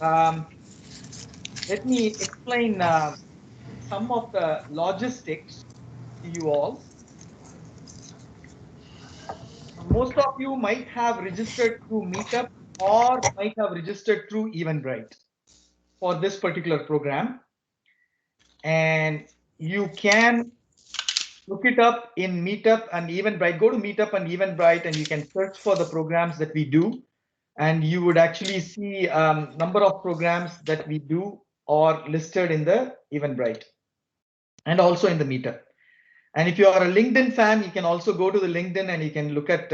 Um, let me explain some of the logistics to you all. Most of you might have registered through Meetup or might have registered through Eventbrite for this particular program. And you can look it up in Meetup and Eventbrite. Go to Meetup and Eventbrite and you can search for the programs that we do. And you would actually see number of programs that we do or listed in the Eventbrite and also in the Meetup. And if you are a LinkedIn fan, you can also go to the LinkedIn and you can look at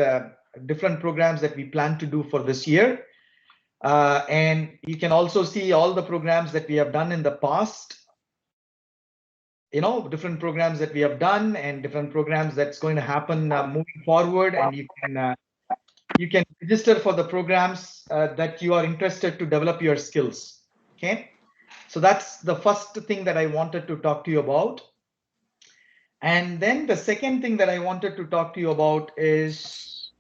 different programs that we plan to do for this year. And you can also see all the programs that we have done in the past, different programs that we have done and different programs that's going to happen moving forward. And you can register for the programs that you are interested to develop your skills. Okay, so that's the first thing that I wanted to talk to you about. And then the second thing that I wanted to talk to you about is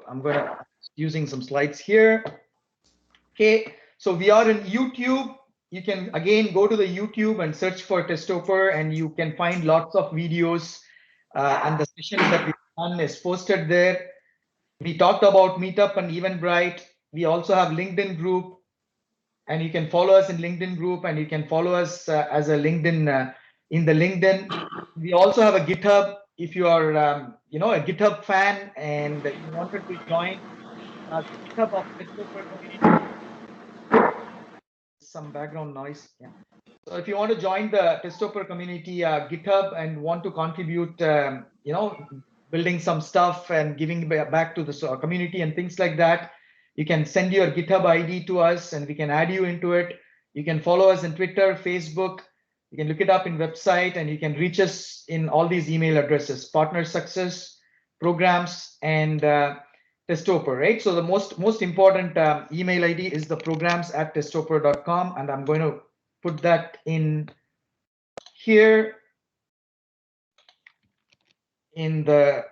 I'm gonna using some slides here. Okay, so we are in YouTube. You can again go to the YouTube and search for Testoper, and you can find lots of videos. And the sessions that we've done is posted there. We talked about Meetup and Eventbrite. We also have LinkedIn group, and you can follow us in LinkedIn group, and you can follow us as a LinkedIn in the LinkedIn. We also have a GitHub. If you are a GitHub fan and you wanted to join the GitHub of Testoper community, some background noise. Yeah. So if you want to join the Testoper community GitHub and want to contribute, building some stuff and giving back to the community and things like that, you can send your GitHub ID to us and we can add you into it. You can follow us on Twitter, Facebook. You can look it up in website and you can reach us in all these email addresses, Partner Success, Programs, and Testoper, right? So the most important email ID is the programs@testoper.com, and I'm going to put that in here in the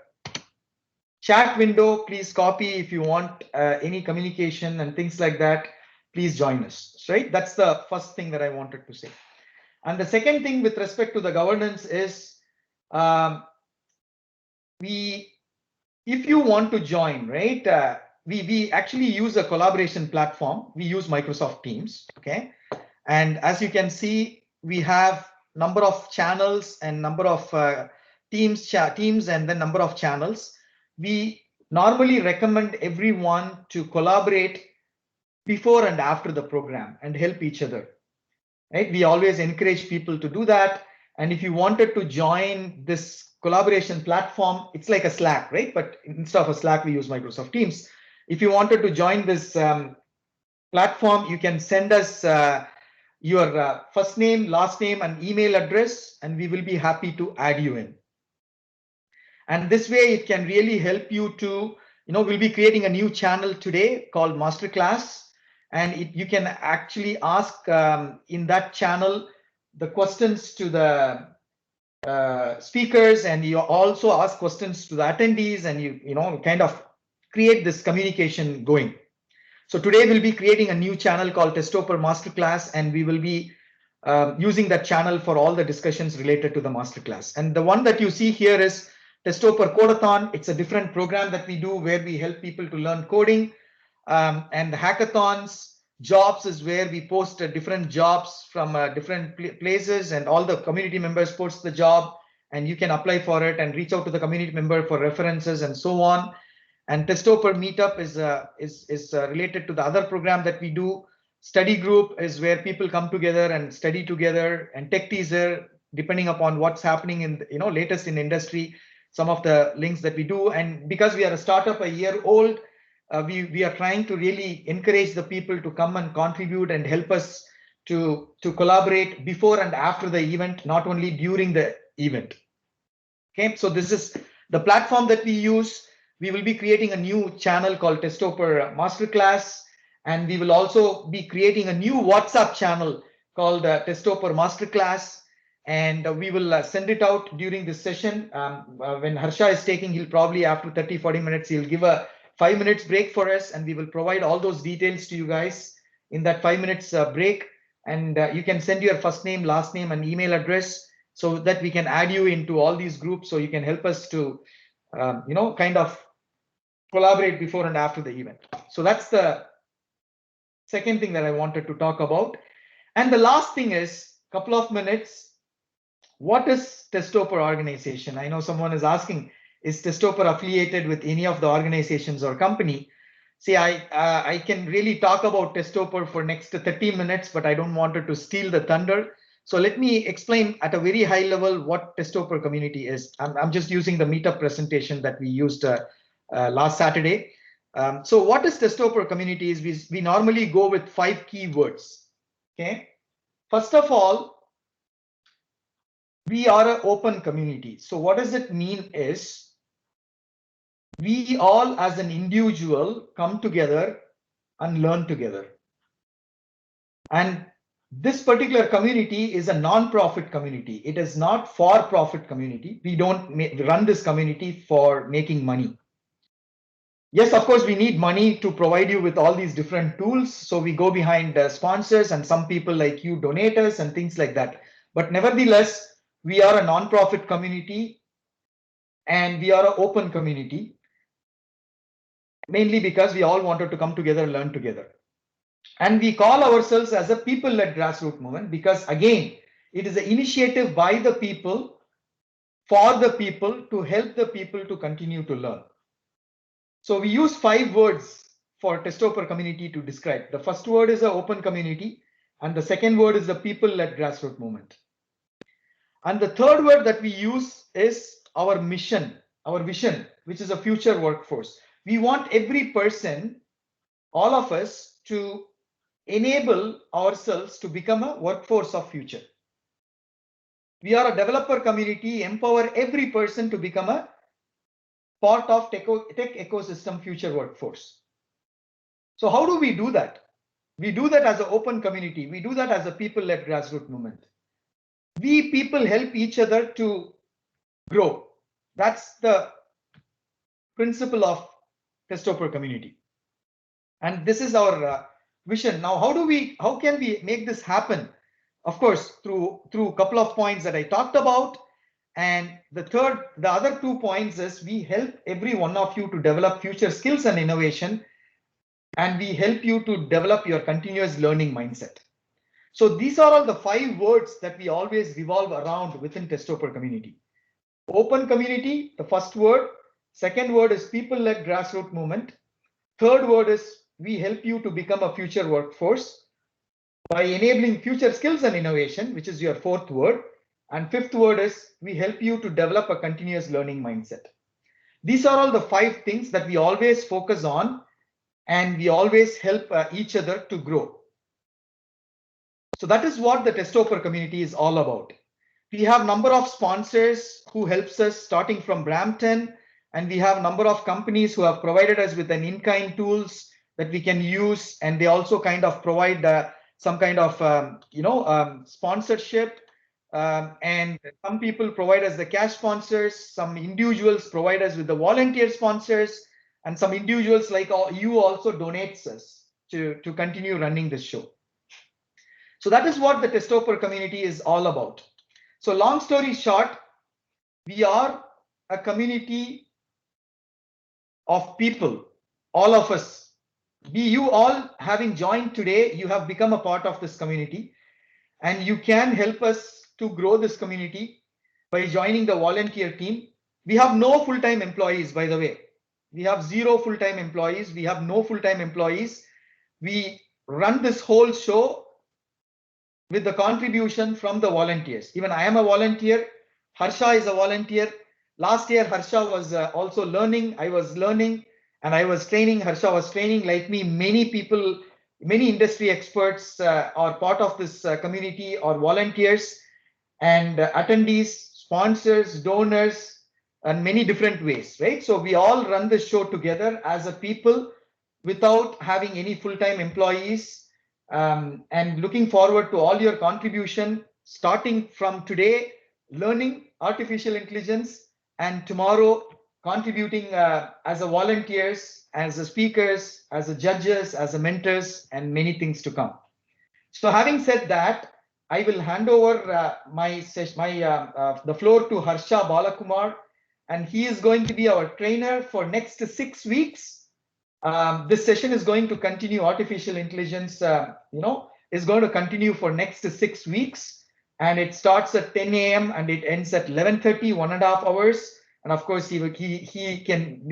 chat window. Please copy if you want any communication and things like that. Please join us, right? That's the first thing that I wanted to say. And the second thing with respect to the governance is if you want to join, right? We actually use a collaboration platform. We use Microsoft Teams, okay? And as you can see, we have number of channels and number of teams and then number of channels. We normally recommend everyone to collaborate before and after the program and help each other, right? We always encourage people to do that. And if you wanted to join this collaboration platform, it's like a Slack, right? But instead of a Slack, we use Microsoft Teams. If you wanted to join this platform, you can send us your first name, last name, and email address, and we will be happy to add you in. And this way, it can really help you to, we'll be creating a new channel today called MasterClass, and you can actually ask in that channel the questions to the speakers, and you also ask questions to the attendees, and you kind of create this communication going. So today we'll be creating a new channel called Testoper Masterclass, and we will be using that channel for all the discussions related to the masterclass. And the one that you see here is Testoper Codathon. It's a different program that we do where we help people to learn coding. And the hackathons, jobs is where we post different jobs from different places, and all the community members post the job, and you can apply for it and reach out to the community member for references and so on. And Testoper Meetup is related to the other program that we do. Study group is where people come together and study together, and tech teaser, depending upon what's happening in latest in industry, some of the links that we do. And because we are a startup, a year old, we are trying to really encourage the people to come and contribute and help us to collaborate before and after the event, not only during the event. Okay, so this is the platform that we use. We will be creating a new channel called Testoper Masterclass, and we will also be creating a new WhatsApp channel called Testoper Masterclass, and we will send it out during this session. When Harsha is taking, he'll probably after 30-40 minutes, he'll give a 5 minutes break for us, and we will provide all those details to you guys in that 5 minutes break. And you can send your first name, last name, and email address so that we can add you into all these groups, so you can help us to kind of collaborate before and after the event. So that's the second thing that I wanted to talk about. And the last thing is, couple of minutes, what is Testoper organization? I know someone is asking, is Testoper affiliated with any of the organizations or company? See, I can really talk about Testoper for next 30 minutes, but I don't want it to steal the thunder. So let me explain at a very high level what Testoper community is. I'm just using the meetup presentation that we used last Saturday. So what is Testoper community is we normally go with 5 keywords. Okay. First of all, we are an open community. So what does it mean is, we all as an individual come together and learn together. And this particular community is a non-profit community. It is not for-profit community. We don't run this community for making money. Yes, of course, we need money to provide you with all these different tools. So we go behind sponsors, and some people like you donate us and things like that. But nevertheless, we are a non-profit community and we are an open community, mainly because we all wanted to come together and learn together. And we call ourselves as a people-led grassroots movement because, again, it is an initiative by the people, for the people, to help the people to continue to learn. So we use 5 words for Testoper community to describe. The first word is an open community, and the second word is the people-led grassroots movement. And the third word that we use is our mission, our vision, which is a future workforce. We want every person, all of us, to enable ourselves to become a workforce of future. We are a developer community, empower every person to become a part of tech ecosystem future workforce. So how do we do that? We do that as an open community. We do that as a people-led grassroots movement. We people help each other to grow. That's the principle of Testoper community. And this is our vision. Now, how can we make this happen? Of course, through a couple of points that I talked about. And the other 2 points is, we help every one of you to develop future skills and innovation, and we help you to develop your continuous learning mindset. So these are all the 5 words that we always revolve around within Testoper community. Open community, the first word. Second word is people-led grassroots movement. Third word is, we help you to become a future workforce by enabling future skills and innovation, which is your 4th word. And 5th word is, we help you to develop a continuous learning mindset. These are all the 5 things that we always focus on, and we always help each other to grow. So that is what the Testoper community is all about. We have number of sponsors who helps us, starting from Brampton, and we have number of companies who have provided us with an in-kind tools that we can use, and they also kind of provide some kind of sponsorship. And some people provide us the cash sponsors, some individuals provide us with the volunteer sponsors, and some individuals like you also donates us to continue running this show. So that is what the Testoper community is all about. So long story short, we are a community of people, all of us. You all having joined today, you have become a part of this community, and you can help us to grow this community by joining the volunteer team. We have no full-time employees, by the way. We have 0 full-time employees. We have no full-time employees. We run this whole show with the contribution from the volunteers. Even I am a volunteer. Harsha is a volunteer. Last year, Harsha was also learning. I was learning and I was training. Harsha was training. Like me, many people, many industry experts are part of this community, or volunteers and attendees, sponsors, donors, and many different ways, right? So we all run this show together as a people without having any full-time employees, and looking forward to all your contribution, starting from today, learning artificial intelligence, and tomorrow contributing as a volunteers, as a speakers, as a judges, as a mentors, and many things to come. So having said that, I will hand over the floor to Harsha Balakumar, and he is going to be our trainer for next 6 weeks. This session is going to continue. Artificial intelligence, is going to continue for next 6 weeks, and it starts at 10 a.m. and it ends at 11:30, 1.5 hours. And of course, he can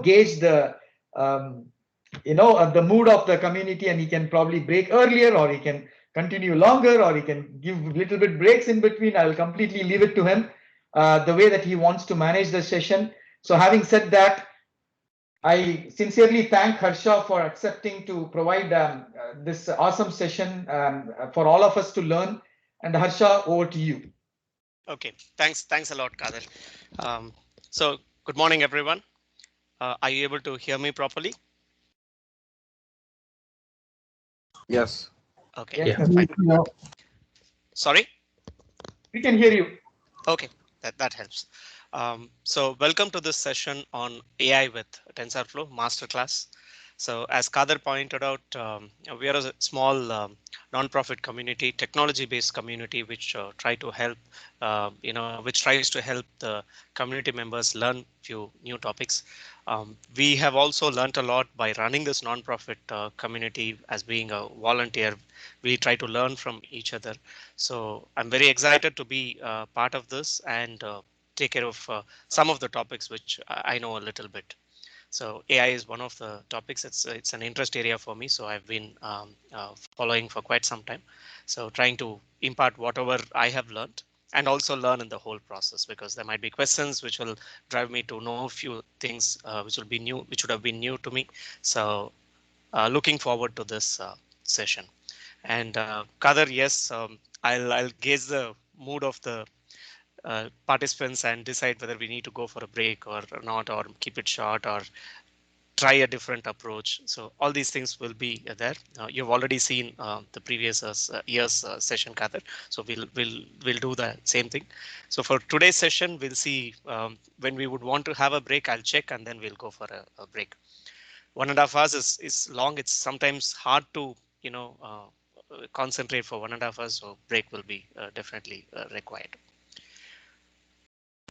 gauge the the mood of the community, and he can probably break earlier, or he can continue longer, or he can give little bit breaks in between. I'll completely leave it to him, the way that he wants to manage the session. So having said that, I sincerely thank Harsha for accepting to provide this awesome session for all of us to learn. And Harsha, over to you. Okay, thanks a lot, Kader. So good morning, everyone. Are you able to hear me properly? Yes. Okay, Yes, fine. Yeah. Sorry? we can hear you. Okay, that helps. So welcome to this session on AI with TensorFlow Masterclass. So as Kader pointed out, we are a small non-profit community, technology-based community, which try to help, which tries to help the community members learn few new topics. We have also learned a lot by running this non-profit community. As being a volunteer, we try to learn from each other. So I'm very excited to be part of this and take care of some of the topics which I know a little bit. So AI is one of the topics. It's an interest area for me. So I've been following for quite some time. So trying to impart whatever I have learned and also learn in the whole process, because there might be questions which will drive me to know a few things which will be new, which would have been new to me. So looking forward to this session. And Kader, yes, I'll gauge the mood of the participants and decide whether we need to go for a break or not, or keep it short, or try a different approach. So all these things will be there. You've already seen the previous year's session, Kader. So we'll do the same thing. So for today's session, we'll see when we would want to have a break. I'll check and then we'll go for a break. 1.5 hours is long. It's sometimes hard to concentrate for 1.5 hours. So break will be definitely required.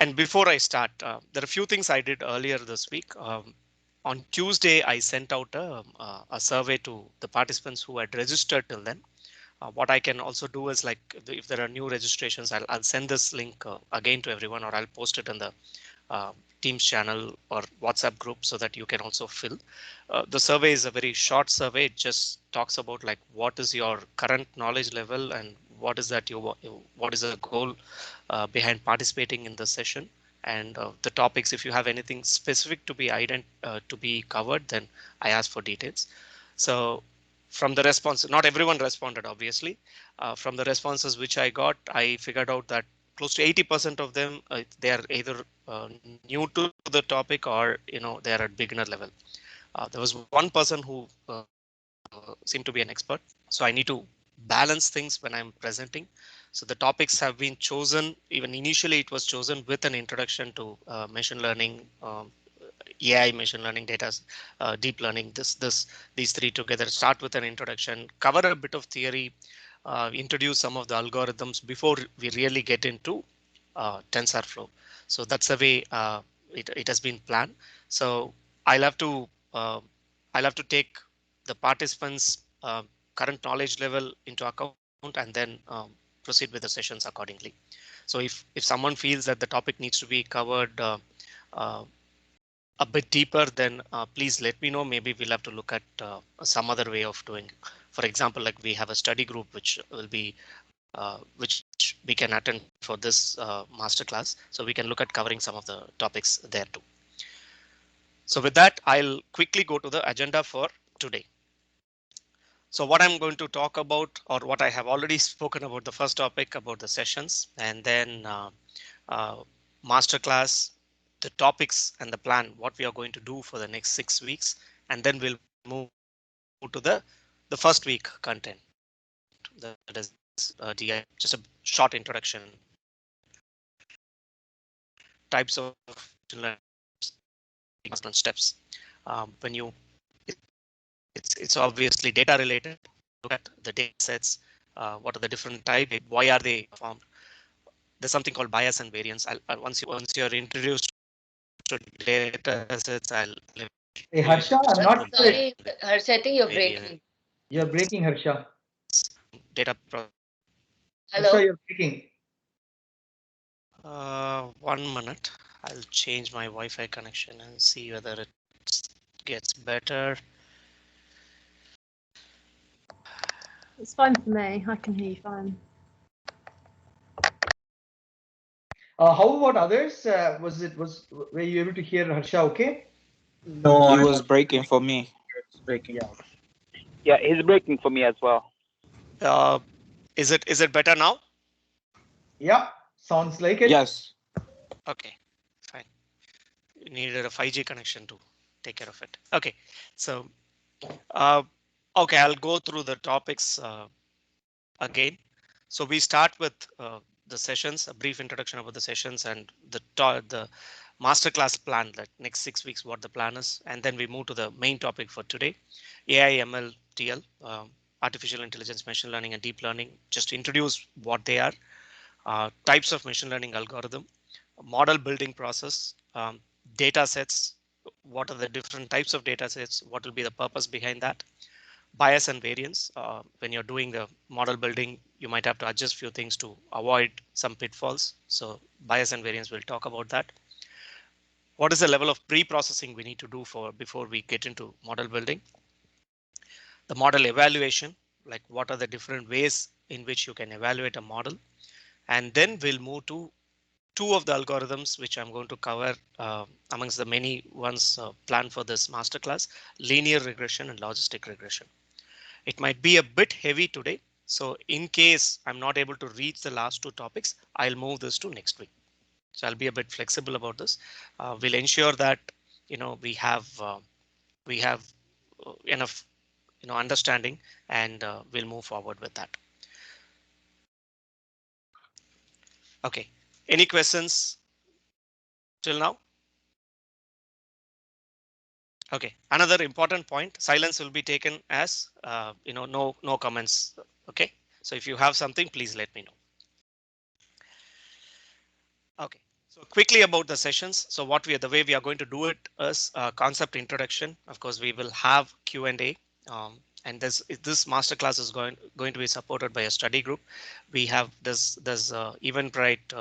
And before I start, there are a few things I did earlier this week. On Tuesday, I sent out a survey to the participants who had registered till then. What I can also do is, like, if there are new registrations, I'll send this link again to everyone, or I'll post it in the Teams channel or WhatsApp group so that you can also fill. The survey is a very short survey. It just talks about, like, what is your current knowledge level and what is that what is the goal behind participating in the session, and the topics. If you have anything specific to be covered, then I ask for details. So from the response, not everyone responded, obviously. From the responses which I got, I figured out that close to 80% of them, they are either new to the topic, or they are at beginner level. There was one person who seemed to be an expert. So I need to balance things when I'm presenting. So the topics have been chosen. Even initially, it was chosen with an introduction to machine learning, AI, machine learning, data, deep learning. These three together start with an introduction, cover a bit of theory, introduce some of the algorithms before we really get into TensorFlow. So that's the way it has been planned. So I'll have to take the participants' current knowledge level into account, and then proceed with the sessions accordingly. So if someone feels that the topic needs to be covered uh, a bit deeper, then please let me know. Maybe we'll have to look at some other way of doing. For example, like, we have a study group which will be which we can attend for this masterclass. So we can look at covering some of the topics there too. So with that, I'll quickly go to the agenda for today. So what I'm going to talk about, or what I have already spoken about, the first topic about the sessions, and then masterclass, the topics and the plan, what we are going to do for the next 6 weeks, and then we'll move to the first week content. That is DI, just a short introduction, types of learning steps. When you, it's obviously data related. Look at the data sets. What are the different types? Why are they formed? There's something called bias and variance. Once you're introduced to data sets, I'll Hey, Harsha, I'm not sure. Sorry, Harsha, I think you're breaking. You're breaking, Harsha. Data. Hello? Harsha, you're breaking. 1 minute. I'll change my Wi-Fi connection and see whether it gets better. It's fine for me. I can hear you fine. How about others? Were you able to hear Harsha? Okay. No, he was breaking for me. It's breaking. Yeah, he's breaking for me as well. Is it better now? Yeah, sounds like it. Yes. Okay, fine. You needed a 5G connection to take care of it. Okay, so okay, I'll go through the topics again. So we start with the sessions, a brief introduction about the sessions and the masterclass plan, like next 6 weeks, what the plan is, and then we move to the main topic for today, AI, ML.DL, artificial intelligence, machine learning, and deep learning. Just to introduce what they are, types of machine learning algorithm, model building process, data sets, what are the different types of data sets, what will be the purpose behind that, bias and variance. When you're doing the model building, you might have to adjust few things to avoid some pitfalls. So bias and variance, we'll talk about that. What is the level of pre-processing we need to do before we get into model building? The model evaluation, like what are the different ways in which you can evaluate a model? And then we'll move to two of the algorithms which I'm going to cover amongst the many ones planned for this masterclass: linear regression and logistic regression. It might be a bit heavy today, so in case I'm not able to reach the last two topics, I'll move this to next week. So I'll be a bit flexible about this. We'll ensure that we have enough understanding, and we'll move forward with that. Okay, any questions till now? Okay, another important point, silence will be taken as no comments. Okay, so if you have something, please let me know. Okay, so quickly about the sessions. So the way we are going to do it is concept introduction. Of course, we will have Q&A, and this masterclass is going to be supported by a study group. We have this Eventbrite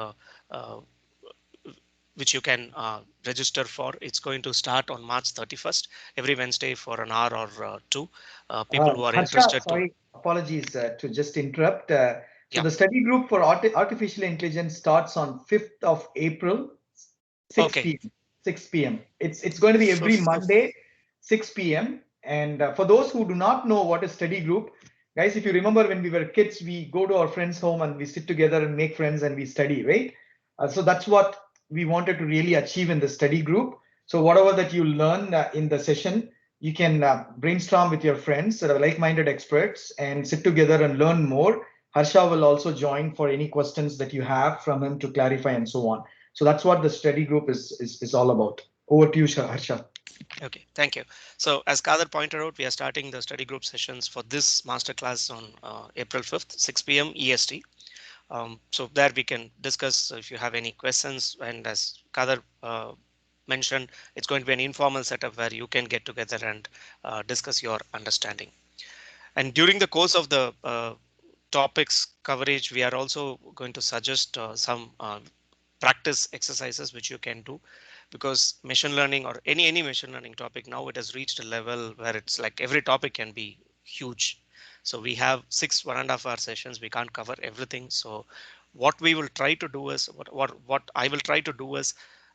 which you can register for. It's going to start on March 31st, every Wednesday for an hour or two. People who are Harsha, interested. Sorry, apologies to just interrupt. So Yeah. the study group for artificial intelligence starts on 5th of April, 6 p.m. 6 p.m. It's going to be every Monday, 6 p.m. And for those who do not know what is study group, guys, if you remember when we were kids, we go to our friend's home and we sit together and make friends and we study, right? So that's what we wanted to really achieve in the study group. So whatever that you learn in the session, you can brainstorm with your friends that are like-minded experts and sit together and learn more. Harsha will also join for any questions that you have from him to clarify and so on. So that's what the study group is all about. Over to you, Harsha. Okay, thank you. So as Kader pointed out, we are starting the study group sessions for this masterclass on April 5th, 6 p.m. EST. So there we can discuss if you have any questions, and as Kader mentioned, it's going to be an informal setup where you can get together and discuss your understanding. And during the course of the topics coverage, we are also going to suggest some practice exercises which you can do, because machine learning or any machine learning topic, now it has reached a level where it's like every topic can be huge. So we have 1.5 hour sessions. We can't cover everything. So what we will try to do is what I will try to do is,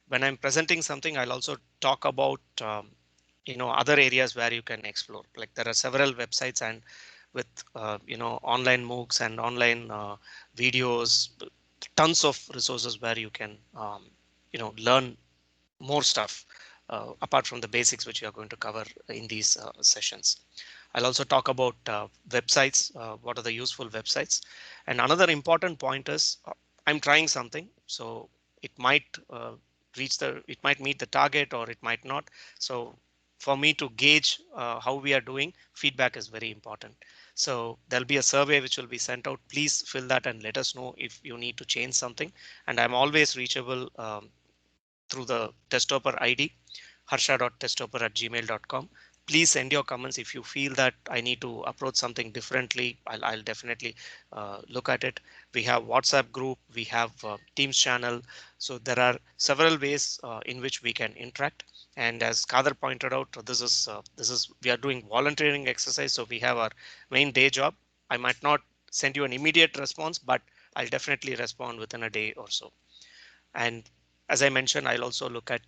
when I'm presenting something, I'll also talk about other areas where you can explore. Like there are several websites and with online MOOCs and online videos, tons of resources where you can learn more stuff apart from the basics which you are going to cover in these sessions. I'll also talk about websites, what are the useful websites. And another important point is I'm trying something, so it might it might meet the target or it might not. So for me to gauge how we are doing, feedback is very important. So there'll be a survey which will be sent out. Please fill that and let us know if you need to change something. And I'm always reachable through the Testopper ID, harsha.testopper@gmail.com. Please send your comments if you feel that I need to approach something differently. I'll definitely look at it. We have WhatsApp group, we have Teams channel. So there are several ways in which we can interact. And as Kader pointed out, this is we are doing volunteering exercise. So we have our main day job. I might not send you an immediate response, but I'll definitely respond within a day or so. And as I mentioned, I'll also look at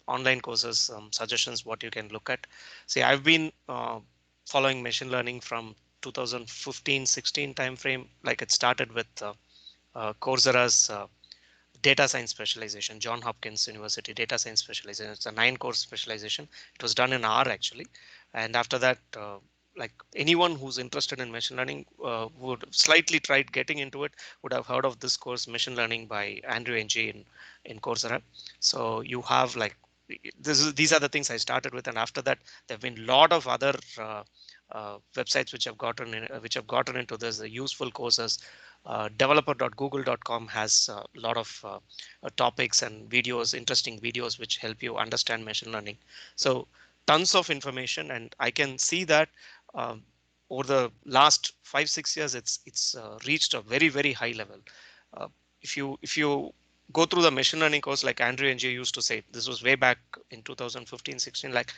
online courses, suggestions, what you can look at. See, I've been following machine learning from 2015-16 timeframe. Like it started with Coursera's data science specialization, John Hopkins University data science specialization. It's a 9-course specialization. It was done in R actually. And after that, like anyone who's interested in machine learning would slightly tried getting into it would have heard of this course, machine learning by Andrew Ng in Coursera. So you have like these are the things I started with, and after that there have been a lot of other websites which have gotten into this useful courses. Developer.google.com has a lot of topics and videos, interesting videos which help you understand machine learning. So tons of information, and I can see that over the last 5-6 years, it's reached a very high level. If you go through the machine learning course, like Andrew Ng used to say, this was way back in 2015-16, like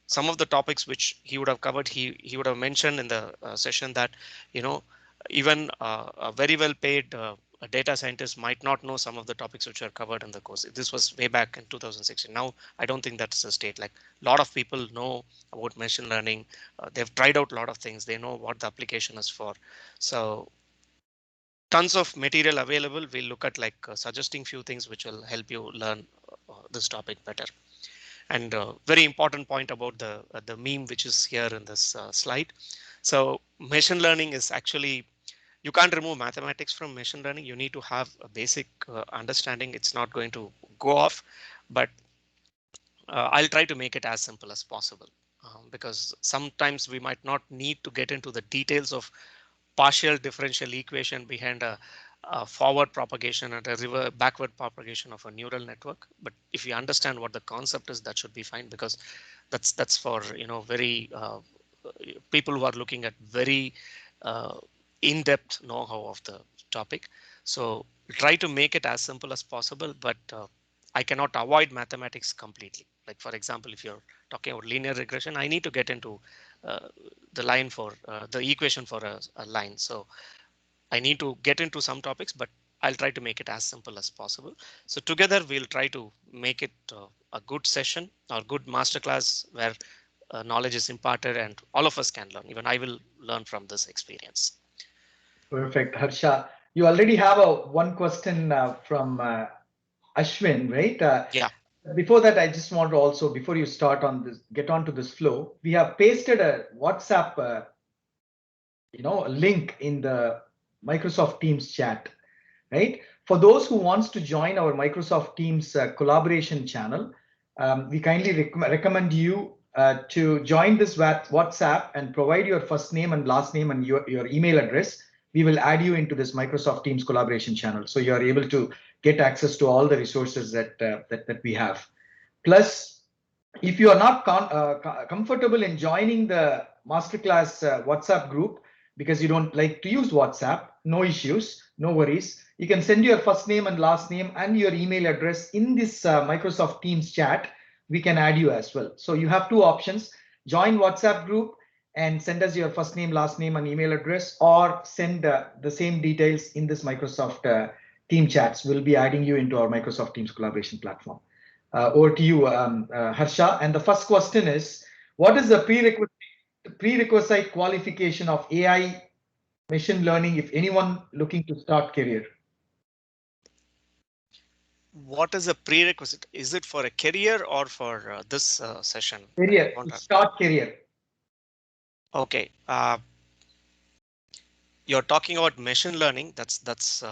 some of the topics which he would have covered, he would have mentioned in the session that, you know, even a very well paid a data scientist might not know some of the topics which are covered in the course. This was way back in 2016. Now, I don't think that's the state. Like a lot of people know about machine learning. They've tried out a lot of things. They know what the application is for. So tons of material available. We'll look at like suggesting few things which will help you learn this topic better. And very important point about the meme which is here in this slide. So machine learning is actually, you can't remove mathematics from machine learning. You need to have a basic understanding. It's not going to go off, but I'll try to make it as simple as possible because sometimes we might not need to get into the details of partial differential equation behind a forward propagation and a backward propagation of a neural network. But if you understand what the concept is, that should be fine, because that's for, you know, very people who are looking at very in-depth know-how of the topic. So try to make it as simple as possible, but I cannot avoid mathematics completely. Like for example, if you're talking about linear regression, I need to get into the line for the equation for a line. So I need to get into some topics, but I'll try to make it as simple as possible. So together we'll try to make it a good session or good masterclass where knowledge is imparted and all of us can learn. Even I will learn from this experience. Perfect, Harsha. You already have one question from Ashwin, right? Yeah. Before that, I just want to also, before you start on this, get onto this flow, we have pasted a WhatsApp, link in the Microsoft Teams chat, right? For those who wants to join our Microsoft Teams collaboration channel, we kindly recommend you to join this WhatsApp and provide your first name and last name and your email address. We will add you into this Microsoft Teams collaboration channel, so you are able to get access to all the resources that we have. Plus, if you are not comfortable in joining the masterclass WhatsApp group because you don't like to use WhatsApp, no issues, no worries. You can send your first name and last name and your email address in this Microsoft Teams chat. We can add you as well. So you have two options: join WhatsApp group and send us your first name, last name, and email address, or send the same details in this Microsoft Team chats. We'll be adding you into our Microsoft Teams collaboration platform. Over to you, Harsha. And the first question is, what is the prerequisite qualification of AI machine learning if anyone looking to start career? What is a prerequisite? Is it for a career or for this session? Career, start career. Okay. You're talking about machine learning. That's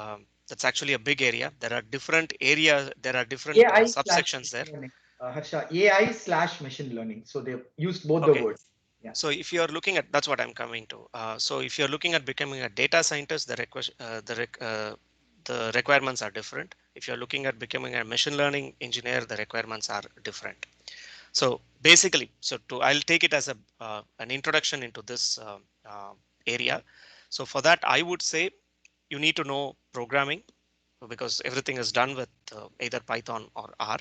That's actually a big area. There are different areas. There are different AI subsections there. learning. Harsha, AI/machine learning. So they've used both the Okay. words. Yeah. So if you're looking at, that's what I'm coming to. So if you're looking at becoming a data scientist, the requirements are different. If you're looking at becoming a machine learning engineer, the requirements are different. So basically, I'll take it as an introduction into this area. So for that, I would say you need to know programming, because everything is done with either Python or R.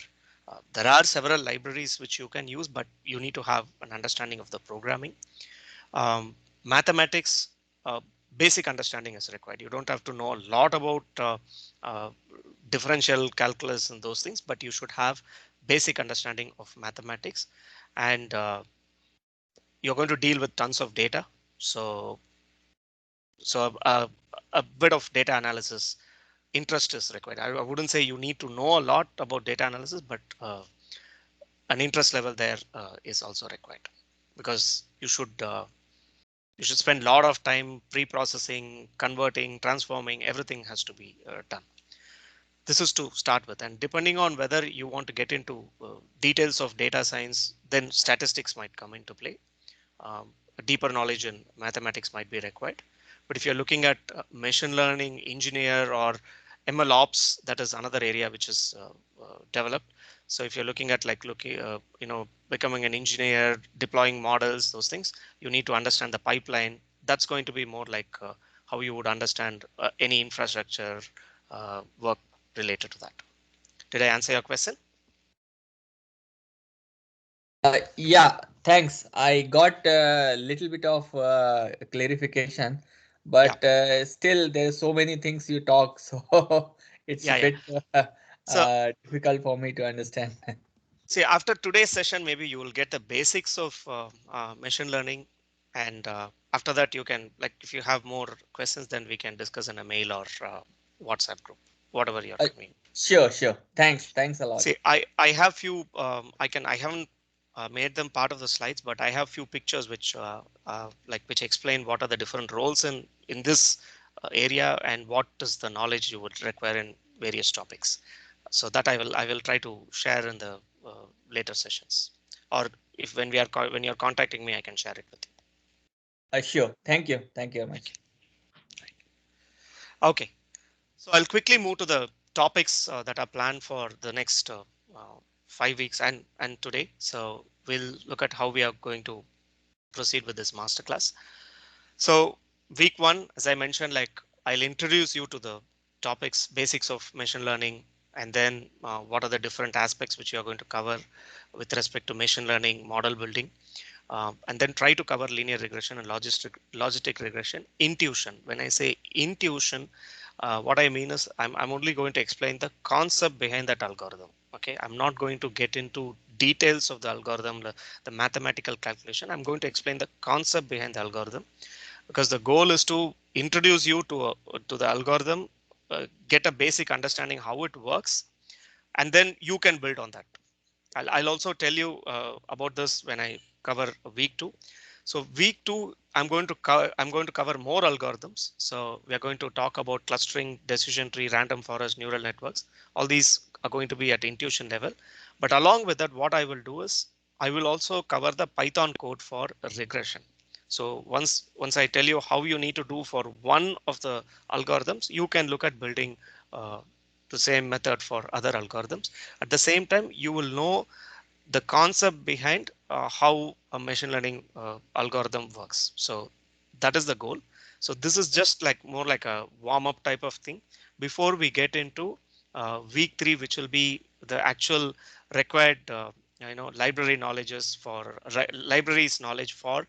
There are several libraries which you can use, but you need to have an understanding of the programming. Mathematics, basic understanding is required. You don't have to know a lot about differential calculus and those things, but you should have basic understanding of mathematics, and you're going to deal with tons of data. So a bit of data analysis interest is required. I wouldn't say you need to know a lot about data analysis, but an interest level there is also required, because you should spend a lot of time pre-processing, converting, transforming. Everything has to be done. This is to start with, and depending on whether you want to get into details of data science, then statistics might come into play. A deeper knowledge in mathematics might be required. But if you're looking at machine learning engineer or ML ops, that is another area which is developed. So if you're looking at becoming an engineer, deploying models, those things, you need to understand the pipeline. That's going to be more like how you would understand any infrastructure work related to that. Did I answer your question? Yeah, thanks. I got a little bit of clarification, but still there's so many things you talk, so it's a bit So difficult for me to understand. see, after today's session, maybe you will get the basics of machine learning, and after that you can, like, if you have more questions, then we can discuss in a mail or WhatsApp group, whatever you're coming. Sure. Thanks a lot. See, I have few I haven't made them part of the slides, but I have few pictures which which explain what are the different roles in this area and what is the knowledge you would require in various topics. So that I will try to share in the later sessions, or if when you're contacting me, I can share it with you. Sure. Thank you very much. Okay, so I'll quickly move to the topics that are planned for the next 5 weeks and today. So we'll look at how we are going to proceed with this masterclass. So week 1, as I mentioned, I'll introduce you to the topics, basics of machine learning, and then what are the different aspects which you are going to cover with respect to machine learning, model building, and then try to cover linear regression and logistic regression. Intuition. When I say intuition, what I mean is I'm only going to explain the concept behind that algorithm. Okay, I'm not going to get into details of the algorithm, the mathematical calculation. I'm going to explain the concept behind the algorithm, because the goal is to introduce you to the algorithm, get a basic understanding how it works, and then you can build on that. I'll also tell you about this when I cover week 2. So week 2, I'm going to cover more algorithms. So we are going to talk about clustering, decision tree, random forest, neural networks. All these are going to be at intuition level. But along with that, what I will do is I will also cover the Python code for regression. So once I tell you how you need to do for one of the algorithms, you can look at building the same method for other algorithms. At the same time, you will know the concept behind how a machine learning algorithm works. So that is the goal. So this is just more like a warm up type of thing before we get into week 3, which will be the actual required library knowledges for libraries knowledge for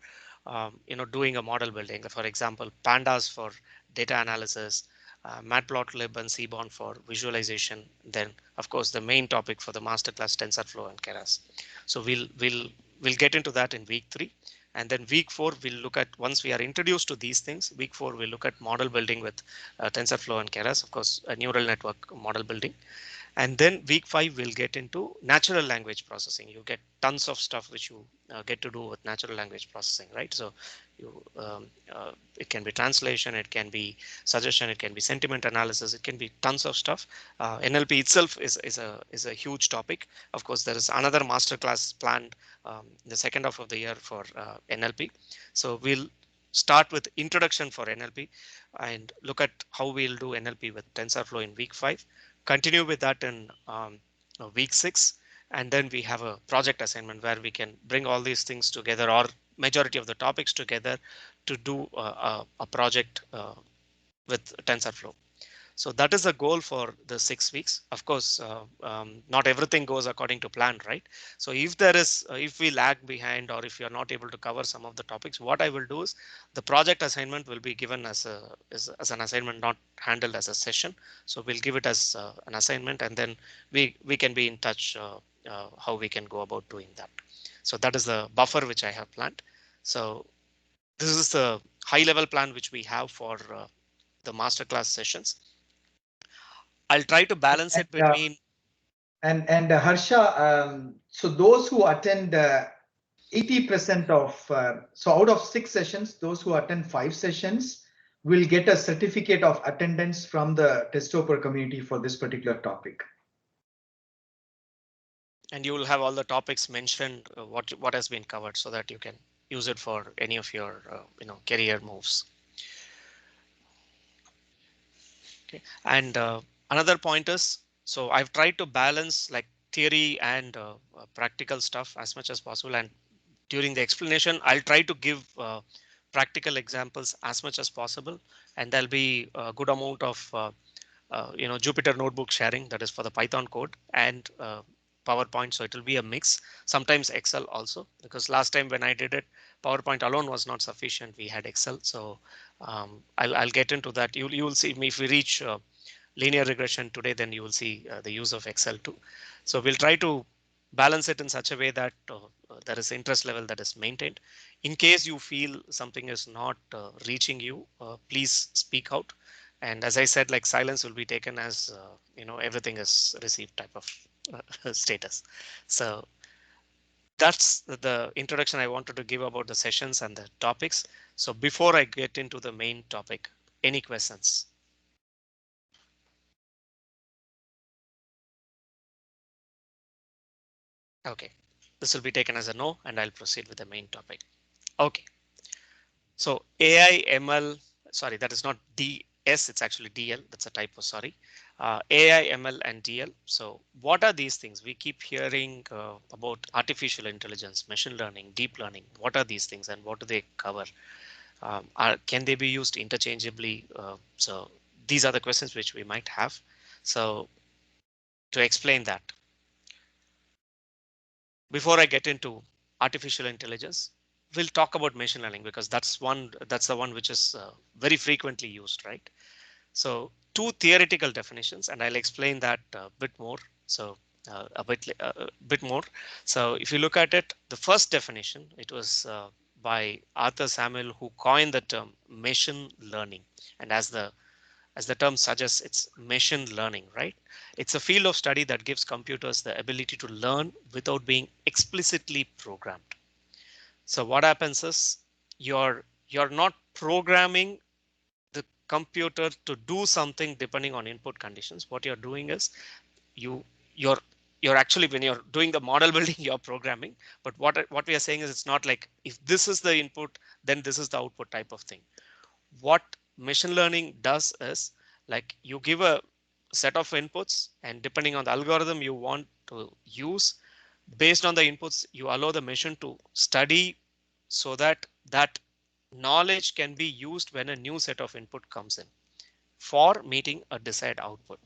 doing a model building. For example, pandas for data analysis, Matplotlib and Seaborn for visualization. Then, of course, the main topic for the masterclass, TensorFlow and Keras. So we'll get into that in week 3, and then week 4 we'll look at, once we are introduced to these things, week 4 we'll look at model building with TensorFlow and Keras, of course, a neural network model building, And then week 5 we'll get into natural language processing. You get tons of stuff which you get to do with natural language processing, right? So you it can be translation, it can be suggestion, it can be sentiment analysis, it can be tons of stuff. NLP itself is a huge topic. Of course, there is another masterclass planned in the second half of the year for NLP. So we'll start with introduction for NLP and look at how we'll do NLP with TensorFlow in week 5. Continue with that in week 6, and then we have a project assignment where we can bring all these things together, or majority of the topics together, to do a project with TensorFlow. So that is the goal for the 6 weeks. Of course, not everything goes according to plan, right? So if there is, if we lag behind, or if you're not able to cover some of the topics, what I will do is the project assignment will be given as an assignment, not handled as a session. So we'll give it as an assignment, and then we can be in touch how we can go about doing that. So that is the buffer which I have planned. So this is the high level plan which we have for the masterclass sessions. I'll try to balance it between. And Harsha, so those who attend 80% of, so out of 6 sessions, those who attend 5 sessions will get a certificate of attendance from the Testoper community for this particular topic. And you will have all the topics mentioned, what has been covered, so that you can use it for any of your career moves. Okay. And another point is, so I've tried to balance like theory and practical stuff as much as possible. And during the explanation, I'll try to give practical examples as much as possible. And there'll be a good amount of Jupyter notebook sharing, that is for the Python code, and PowerPoint. So it will be a mix, sometimes Excel also, because last time when I did it, PowerPoint alone was not sufficient. We had Excel. So I'll get into that. You will see me if we reach linear regression today, then you will see the use of Excel too. So we'll try to balance it in such a way that there is interest level that is maintained. In case you feel something is not reaching you, please speak out. And as I said, like silence will be taken as everything is received type of status. So that's the introduction I wanted to give about the sessions and the topics. So before I get into the main topic, any questions? Okay, this will be taken as a no, and I'll proceed with the main topic. Okay, so AI ML, sorry, that is not DS, it's actually DL. That's a typo, sorry. AI, ML, and DL. So what are these things? We keep hearing about artificial intelligence, machine learning, deep learning. What are these things, and what do they cover? Can they be used interchangeably? So these are the questions which we might have. So to explain that, before I get into artificial intelligence, we'll talk about machine learning, because that's the one which is very frequently used, right? So 2 theoretical definitions, and I'll explain that a bit more. So a bit more. So if you look at it, the first definition, it was by Arthur Samuel, who coined the term machine learning. And as the term suggests, it's machine learning, right? It's a field of study that gives computers the ability to learn without being explicitly programmed. So what happens is you're not programming the computer to do something depending on input conditions. What you're doing is you're actually, when you're doing the model building, you're programming. But what we are saying is, it's not like if this is the input, then this is the output type of thing. What machine learning does is, like, you give a set of inputs, and depending on the algorithm you want to use, based on the inputs, you allow the machine to study so that knowledge can be used when a new set of input comes in for meeting a desired output.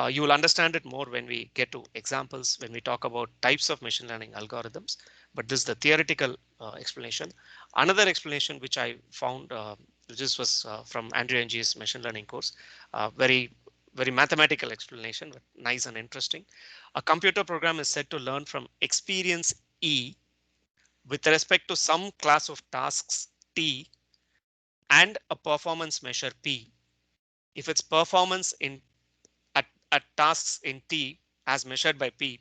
You will understand it more when we get to examples, when we talk about types of machine learning algorithms. But this is the theoretical explanation. Another explanation which I found, this was from Andrew Ng's machine learning course, very mathematical explanation, but nice and interesting. A computer program is said to learn from experience E with respect to some class of tasks T and a performance measure P if its performance at at tasks in T as measured by P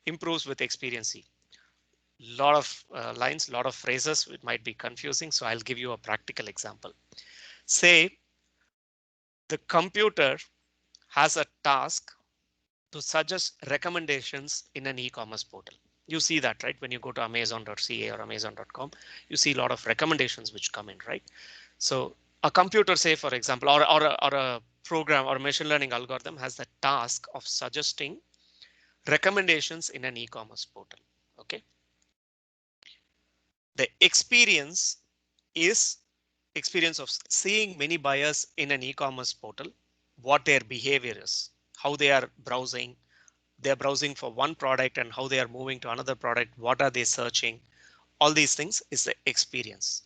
improves with experience C. Lot of lines, lot of phrases, it might be confusing. So I'll give you a practical example. Say the computer has a task to suggest recommendations in an e-commerce portal. You see that, right? When you go to amazon.ca or amazon.com, you see a lot of recommendations which come in, right? So a computer, say, for example, or a program or a machine learning algorithm has the task of suggesting recommendations in an e-commerce portal. OK. The experience is experience of seeing many buyers in an e-commerce portal, what their behavior is, how they are browsing. They're browsing for one product and how they are moving to another product. What are they searching? All these things is the experience.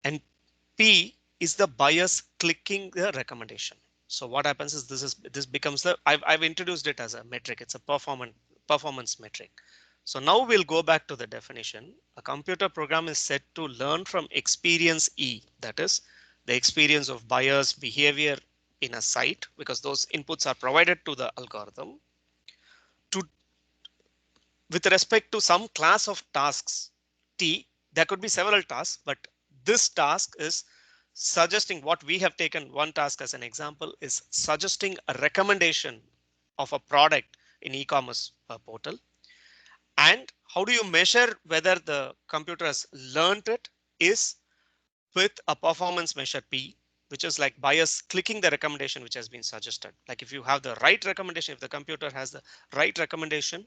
And P is the buyers clicking the recommendation. So what happens is this becomes the I've introduced it as a metric. It's a performance metric. So now we'll go back to the definition. A computer program is set to learn from experience E, that is the experience of buyers' behavior in a site, because those inputs are provided to the algorithm. With respect to some class of tasks T, there could be several tasks, but this task is suggesting, what we have taken one task as an example is suggesting a recommendation of a product in e-commerce portal. And how do you measure whether the computer has learned it is with a performance measure P, which is like buyers clicking the recommendation which has been suggested. Like if you have the right recommendation, if the computer has the right recommendation,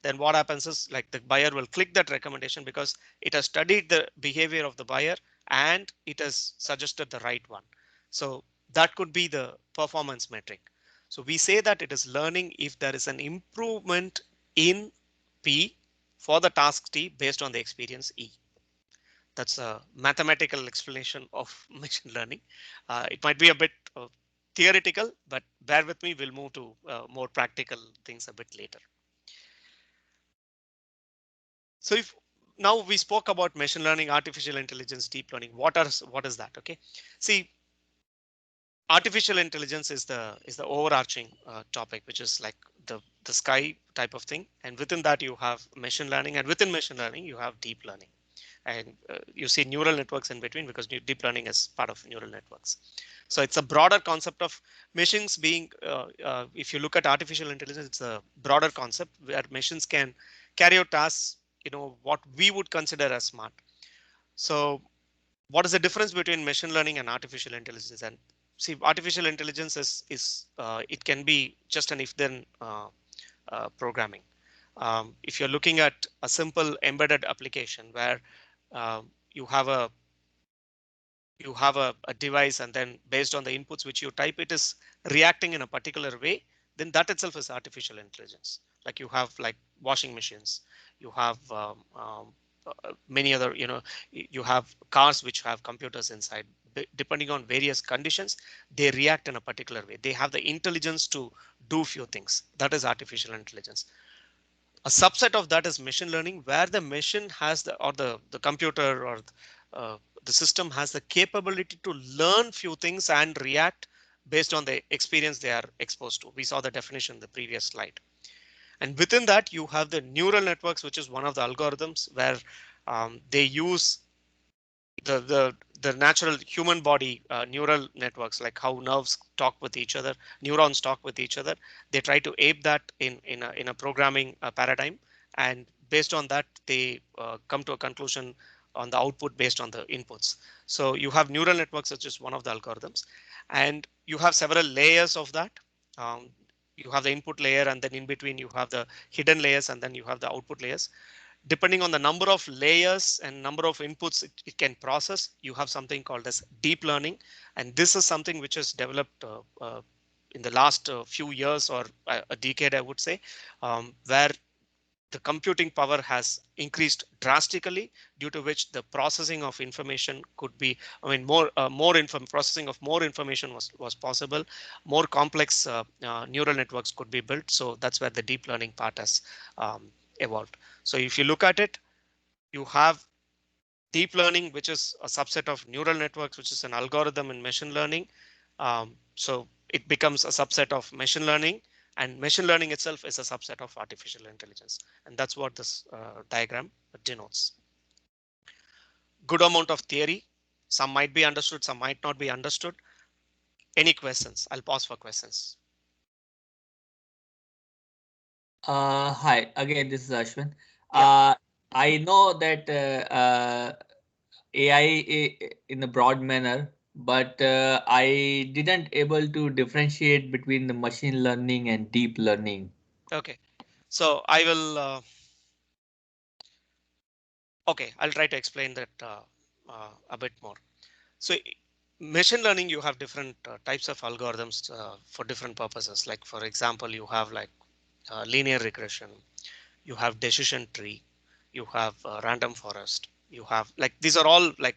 then what happens is like the buyer will click that recommendation because it has studied the behavior of the buyer and it has suggested the right one. So that could be the performance metric. So we say that it is learning if there is an improvement in P for the task T based on the experience E. That's a mathematical explanation of machine learning. It might be a bit theoretical, but bear with me. We'll move to more practical things a bit later. So if now we spoke about machine learning, artificial intelligence, deep learning, what is that? OK, see, artificial intelligence is the overarching topic, which is like the sky type of thing. And within that you have machine learning, and within machine learning you have deep learning. And you see neural networks in between because deep learning is part of neural networks. So it's a broader concept of machines being, if you look at artificial intelligence, it's a broader concept where machines can carry out tasks, what we would consider as smart. So what is the difference between machine learning and artificial intelligence? And see, artificial intelligence is it can be just an if-then programming. If you're looking at a simple embedded application where you have a device, and then based on the inputs which you type, it is reacting in a particular way, then that itself is artificial intelligence. Like you have like washing machines, you have many other, you have cars which have computers inside. Depending on various conditions, they react in a particular way. They have the intelligence to do few things. That is artificial intelligence. A subset of that is machine learning, where the machine has the computer or the system has the capability to learn few things and react based on the experience they are exposed to. We saw the definition in the previous slide. And within that you have the neural networks, which is one of the algorithms where they use the natural human body neural networks, like how nerves talk with each other, neurons talk with each other. They try to ape that in a programming paradigm, and based on that they come to a conclusion on the output based on the inputs. So you have neural networks, which is one of the algorithms, and you have several layers of that. You have the input layer, and then in between you have the hidden layers, and then you have the output layers. Depending on the number of layers and number of inputs it can process, you have something called as deep learning. And this is something which is developed in the last few years or a decade, I would say, where the computing power has increased drastically, due to which the processing of information could be, processing of more information was possible. More complex neural networks could be built. So that's where the deep learning part has evolved. So if you look at it, you have deep learning, which is a subset of neural networks, which is an algorithm in machine learning. So it becomes a subset of machine learning, and machine learning itself is a subset of artificial intelligence. And that's what this diagram denotes. Good amount of theory. Some might be understood, some might not be understood. Any questions? I'll pause for questions. Hi, again, this is Ashwin. Yeah. I know that AI in a broad manner, but I didn't able to differentiate between the machine learning and deep learning. Okay. So I will. Okay, I'll try to explain that a bit more. So machine learning, you have different types of algorithms for different purposes. Like for example, you have like linear regression, you have decision tree, you have random forest, you have like these are all like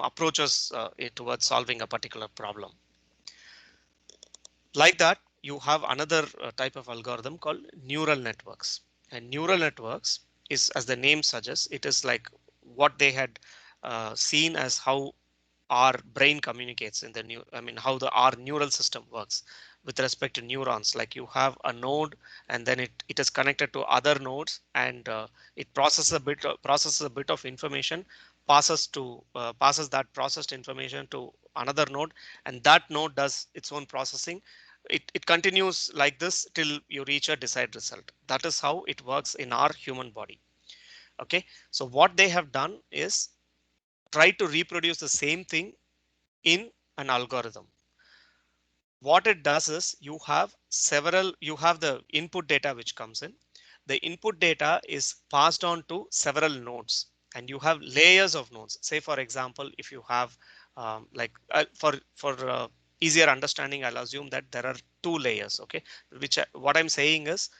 approaches towards solving a particular problem. Like that, you have another type of algorithm called neural networks. And neural networks is, as the name suggests, it is like what they had seen as how our brain communicates in the how our neural system works with respect to neurons. Like you have a node, and then it is connected to other nodes, and it processes a bit of information, passes that processed information to another node, and that node does its own processing. It continues like this till you reach a desired result. That is how it works in our human body. Okay, so what they have done is try to reproduce the same thing in an algorithm. What it does is you have the input data which comes in. The input data is passed on to several nodes, and you have layers of nodes. Say for example, if you have for easier understanding, I'll assume that there are two layers. Okay, what I'm saying is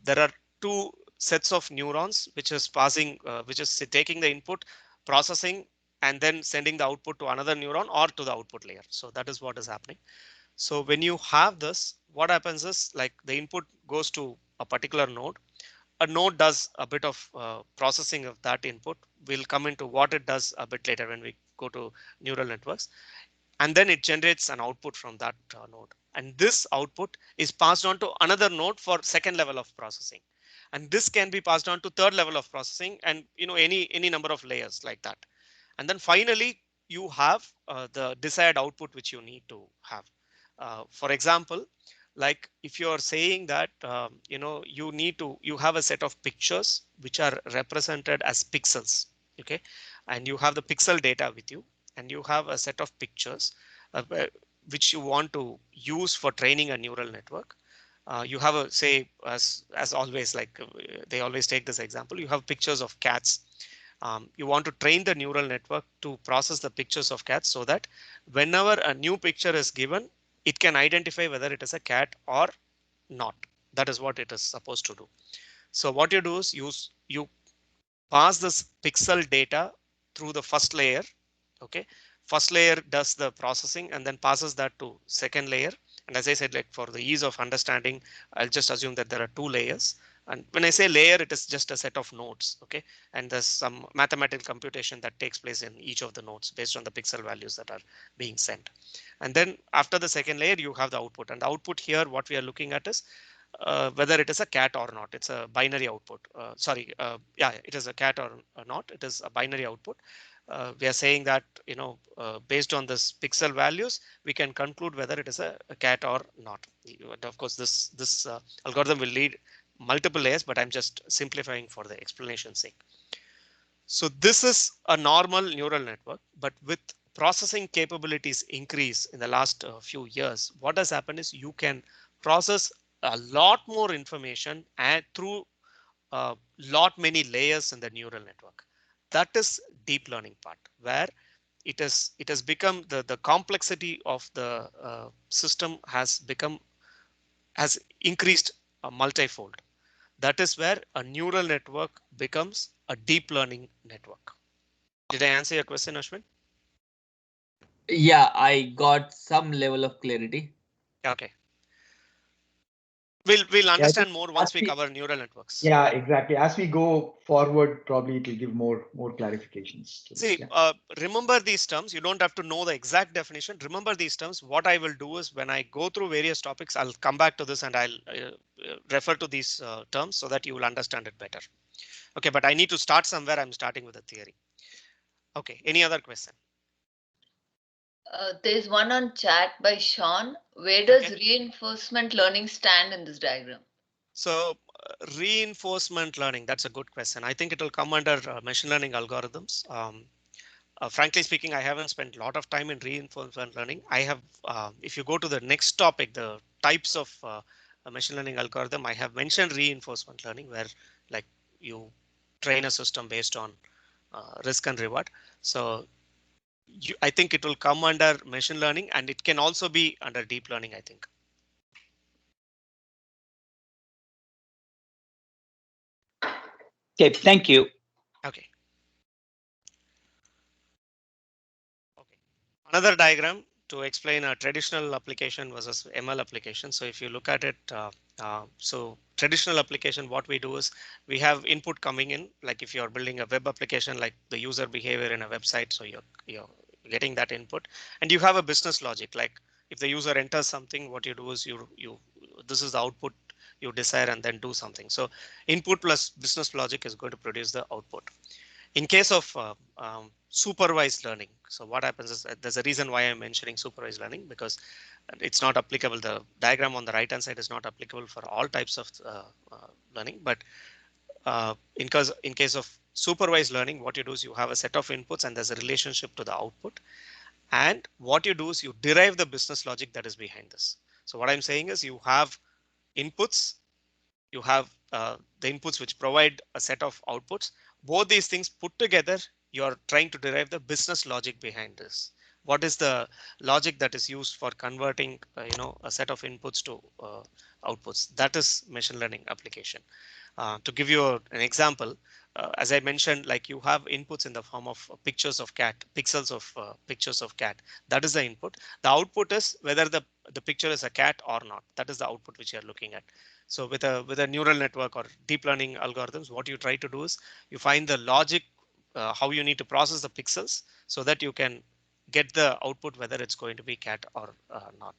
there are two sets of neurons which is taking the input, processing, and then sending the output to another neuron or to the output layer. So that is what is happening. So when you have this, what happens is like the input goes to a particular node. A node does a bit of processing of that input. We'll come into what it does a bit later when we go to neural networks. And then it generates an output from that node. And this output is passed on to another node for second level of processing. And this can be passed on to third level of processing, and any number of layers like that. And then finally, you have the desired output which you need to have. For example, like if you're saying that you have a set of pictures which are represented as pixels. Okay, and you have the pixel data with you, and you have a set of pictures which you want to use for training a neural network. You have a say, as always, like they always take this example, you have pictures of cats. You want to train the neural network to process the pictures of cats so that whenever a new picture is given, it can identify whether it is a cat or not. That is what it is supposed to do. So what you do is you pass this pixel data through the first layer. Okay, first layer does the processing and then passes that to second layer. And as I said, like for the ease of understanding, I'll just assume that there are two layers. And when I say layer, it is just a set of nodes. Okay, and there's some mathematical computation that takes place in each of the nodes based on the pixel values that are being sent. And then after the second layer, you have the output, and the output here, what we are looking at is whether it is a cat or not. It's a binary output. Yeah, it is a cat or not. It is a binary output. We are saying that based on this pixel values, we can conclude whether it is a cat or not. And of course, this algorithm will lead multiple layers, but I'm just simplifying for the explanation's sake. So this is a normal neural network, but with processing capabilities increase in the last few years, what has happened is you can process a lot more information and through a lot many layers in the neural network. That is deep learning part, where it has become the complexity of the system has increased multifold. That is where a neural network becomes a deep learning network. Did I answer your question, Ashwin? Yeah, I got some level of clarity. Okay. We'll understand more once we cover neural networks. Yeah, exactly. As we go forward, probably it will give more clarifications. See, remember these terms. You don't have to know the exact definition. Remember these terms. What I will do is when I go through various topics, I'll come back to this and I'll refer to these terms so that you will understand it better. Okay, but I need to start somewhere. I'm starting with the theory. Okay, any other question? There's one on chat by Sean. Where does reinforcement learning stand in this diagram? So reinforcement learning, that's a good question. I think it will come under machine learning algorithms. Frankly speaking, I haven't spent a lot of time in reinforcement learning. I have, if you go to the next topic, the types of a machine learning algorithm, I have mentioned reinforcement learning where like you train a system based on risk and reward. So I think it will come under machine learning and it can also be under deep learning, I think. Okay, thank you. Okay. Okay. Another diagram to explain a traditional application versus ML application. So if you look at it, so traditional application, what we do is we have input coming in, like if you're building a web application, like the user behavior in a website. So you're getting that input and you have a business logic. Like if the user enters something, what you do is this is the output you desire and then do something. So input plus business logic is going to produce the output. In case of supervised learning, so what happens is there's a reason why I'm mentioning supervised learning because it's not applicable. The diagram on the right hand side is not applicable for all types of learning, but in case of supervised learning, what you do is you have a set of inputs and there's a relationship to the output. And what you do is you derive the business logic that is behind this. So what I'm saying is you have inputs, you have the inputs which provide a set of outputs. Both these things put together, you're trying to derive the business logic behind this. What is the logic that is used for converting, a set of inputs to outputs? That is machine learning application. To give you an example, as I mentioned, like you have inputs in the form of pictures of cat, pixels of pictures of cat. That is the input. The output is whether the picture is a cat or not. That is the output which you are looking at. So with a neural network or deep learning algorithms, what you try to do is you find the logic, how you need to process the pixels so that you can get the output, whether it's going to be cat or not.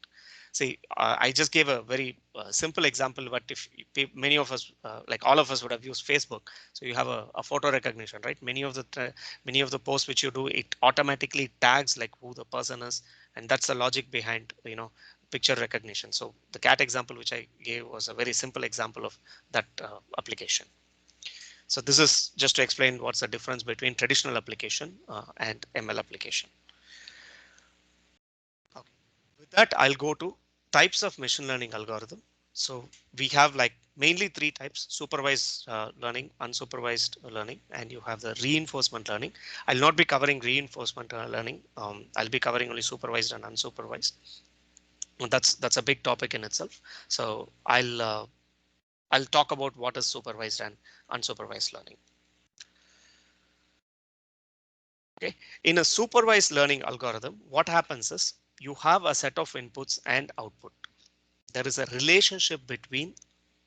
See, I just gave a very simple example, but if many of us, like all of us would have used Facebook. So you have a photo recognition, right? Many of the posts which you do, it automatically tags like who the person is. And that's the logic behind, picture recognition. So the cat example which I gave was a very simple example of that application. So this is just to explain what's the difference between traditional application and ML application. Okay. With that, I'll go to types of machine learning algorithm. So we have like mainly three types: supervised learning, unsupervised learning, and you have the reinforcement learning. I'll not be covering reinforcement learning. I'll be covering only supervised and unsupervised. That's a big topic in itself. So I'll talk about what is supervised and unsupervised learning. Okay, in a supervised learning algorithm, what happens is you have a set of inputs and output. There is a relationship between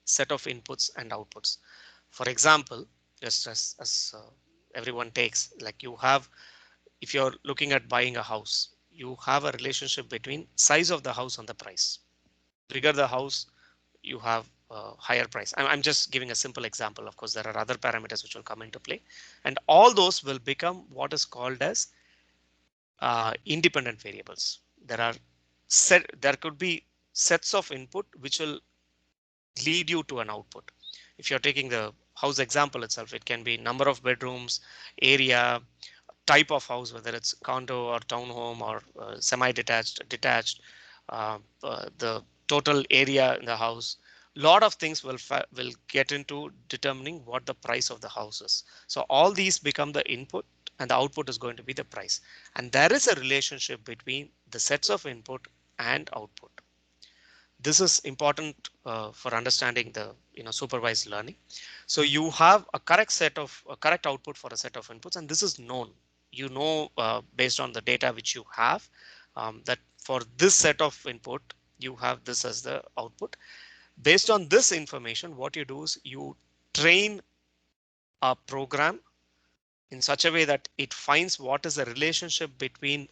set of inputs and outputs. For example, just as everyone takes, like you have, if you're looking at buying a house, you have a relationship between size of the house and the price. Bigger the house, you have a higher price. I'm just giving a simple example. Of course, there are other parameters which will come into play, and all those will become what is called as independent variables. There could be sets of input which will lead you to an output. If you're taking the house example itself, it can be number of bedrooms, area, type of house, whether it's condo or townhome or semi-detached, detached, the total area in the house. Lot of things will get into determining what the price of the house is. So all these become the input and the output is going to be the price. And there is a relationship between the sets of input and output. This is important for understanding the supervised learning. So you have a correct output for a set of inputs, and this is known. Based on the data which you have, that for this set of input you have this as the output. Based on this information, what you do is you train a program in such a way that it finds what is the relationship between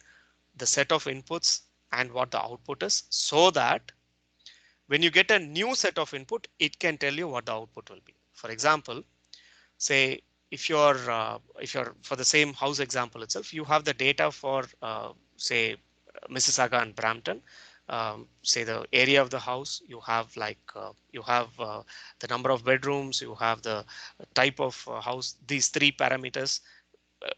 the set of inputs and what the output is, so that when you get a new set of input, it can tell you what the output will be. For example, say if you're for the same house example itself, you have the data for say Mississauga and Brampton. Say the area of the house, you have the number of bedrooms, you have the type of house, these three parameters.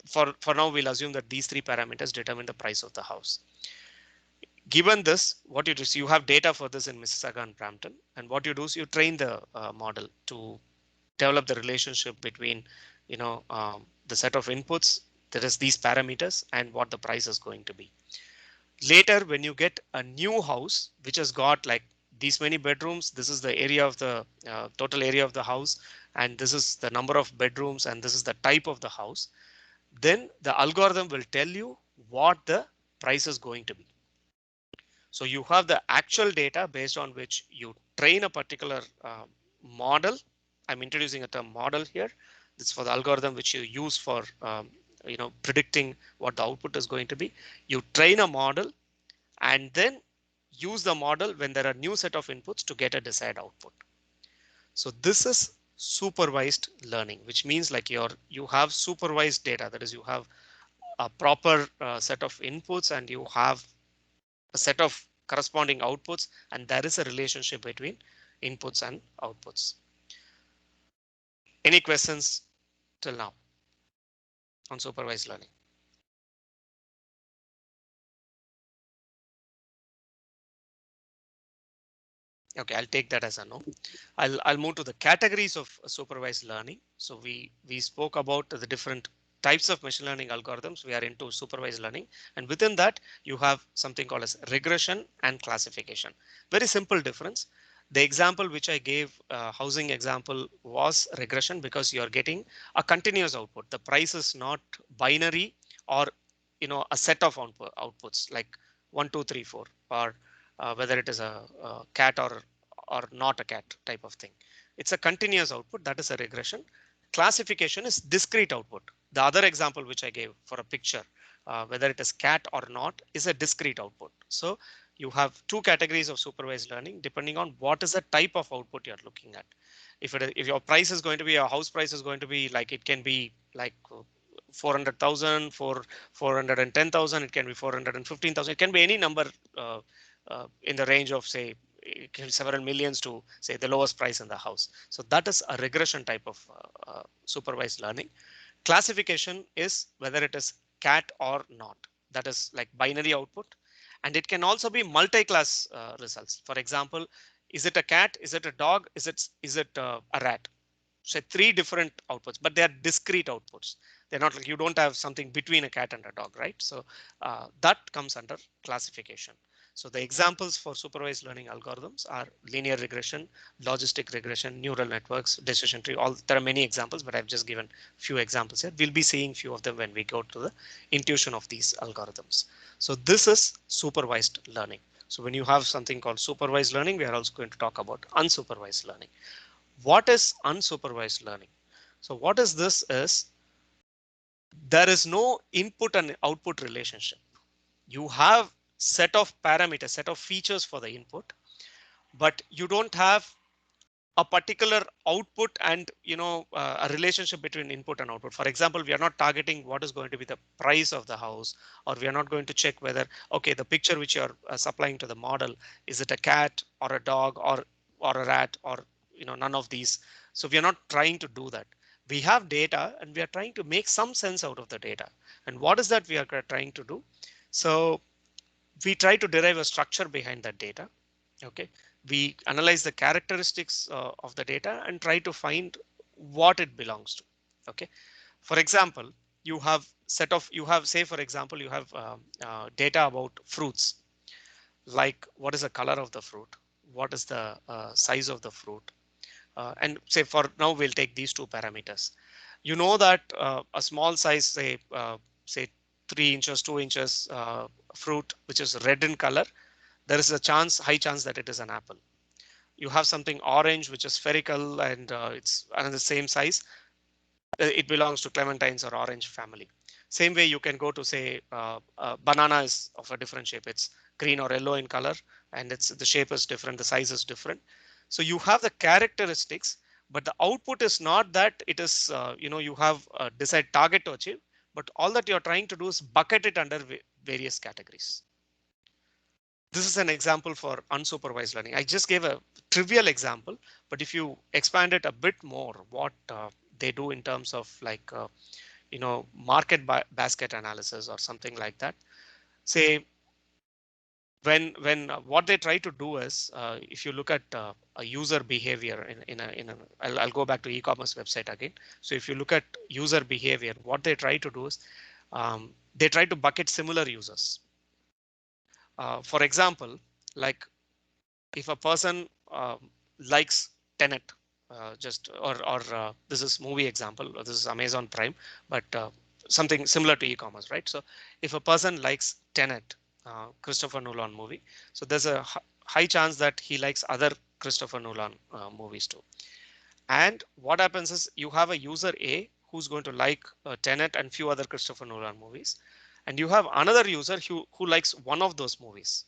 For now, we'll assume that these three parameters determine the price of the house. Given this, what you do is you have data for this in Mississauga and Brampton, and what you do is you train the model to develop the relationship between the set of inputs, that is these parameters, and what the price is going to be. Later, when you get a new house which has got like these many bedrooms, this is the area of the total area of the house, and this is the number of bedrooms, and this is the type of the house, then the algorithm will tell you what the price is going to be. So you have the actual data based on which you train a particular model. I'm introducing a term model here. This is for the algorithm which you use for predicting what the output is going to be. You train a model and then use the model when there are new set of inputs to get a desired output. So this is supervised learning, which means like you have supervised data. That is, you have a proper set of inputs and you have a set of corresponding outputs, and there is a relationship between inputs and outputs. Any questions till now on supervised learning? Okay, I'll take that as a no. I'll move to the categories of supervised learning. So we spoke about the different types of machine learning algorithms. We are into supervised learning, and within that you have something called as regression and classification. Very simple difference. The example which I gave, housing example, was regression because you are getting a continuous output. The price is not binary or a set of outputs like 1, 2, 3, 4, or whether it is a cat or not a cat type of thing. It's a continuous output. That is a regression. Classification is discrete output. The other example which I gave for a picture, whether it is cat or not, is a discrete output. So you have two categories of supervised learning depending on what is the type of output you're looking at. If your price is going to be, a house price is going to be like, it can be like 400,000 for 410,000. It can be 415,000. It can be any number in the range of, say, several millions to say the lowest price in the house. So that is a regression type of supervised learning. Classification is whether it is cat or not. That is like binary output, and it can also be multi-class results. For example, is it a cat? Is it a dog? Is it a rat? So three different outputs, but they are discrete outputs. They're not like, you don't have something between a cat and a dog, right? So that comes under classification. So the examples for supervised learning algorithms are linear regression, logistic regression, neural networks, decision tree. There are many examples, but I've just given few examples here. We'll be seeing few of them when we go to the intuition of these algorithms. So this is supervised learning. So when you have something called supervised learning, we are also going to talk about unsupervised learning. What is unsupervised learning? So what is this is, there is no input and output relationship. You have set of parameters, set of features for the input, but you don't have a particular output and a relationship between input and output. For example, we are not targeting what is going to be the price of the house, or we are not going to check whether, okay, the picture which you're supplying to the model, is it a cat or a dog or a rat, or none of these. So we are not trying to do that. We have data and we are trying to make some sense out of the data. And what is that we are trying to do? So we try to derive a structure behind that data. Okay, we analyze the characteristics of the data and try to find what it belongs to. Okay, for example, you have say, for example, you have data about fruits, like what is the color of the fruit, what is the size of the fruit, and say for now we'll take these two parameters. You know that a small size, say 3 inches, 2 inches fruit which is red in color, there is a high chance that it is an apple. you have something orange which is spherical and it's another same size, it belongs to clementines or orange family. Same way you can go to say banana is of a different shape. It's green or yellow in color and it's the shape is different. The size is different. So you have the characteristics, but the output is not that it is, you have a desired target to achieve, but all that you're trying to do is bucket it under various categories. This is an example for unsupervised learning. I just gave a trivial example, but if you expand it a bit more, what they do in terms of like, market basket analysis or something like that. Say when what they try to do is, if you look at a user behavior I'll go back to e-commerce website again. So if you look at user behavior, what they try to do is they try to bucket similar users. For example, like if a person likes Tenet, this is movie example, or this is Amazon Prime, but something similar to e-commerce, right? So if a person likes Tenet, Christopher Nolan movie, so there's a high chance that he likes other Christopher Nolan movies too. And what happens is you have a user A who's going to like Tenet and few other Christopher Nolan movies, and you have another user who likes one of those movies.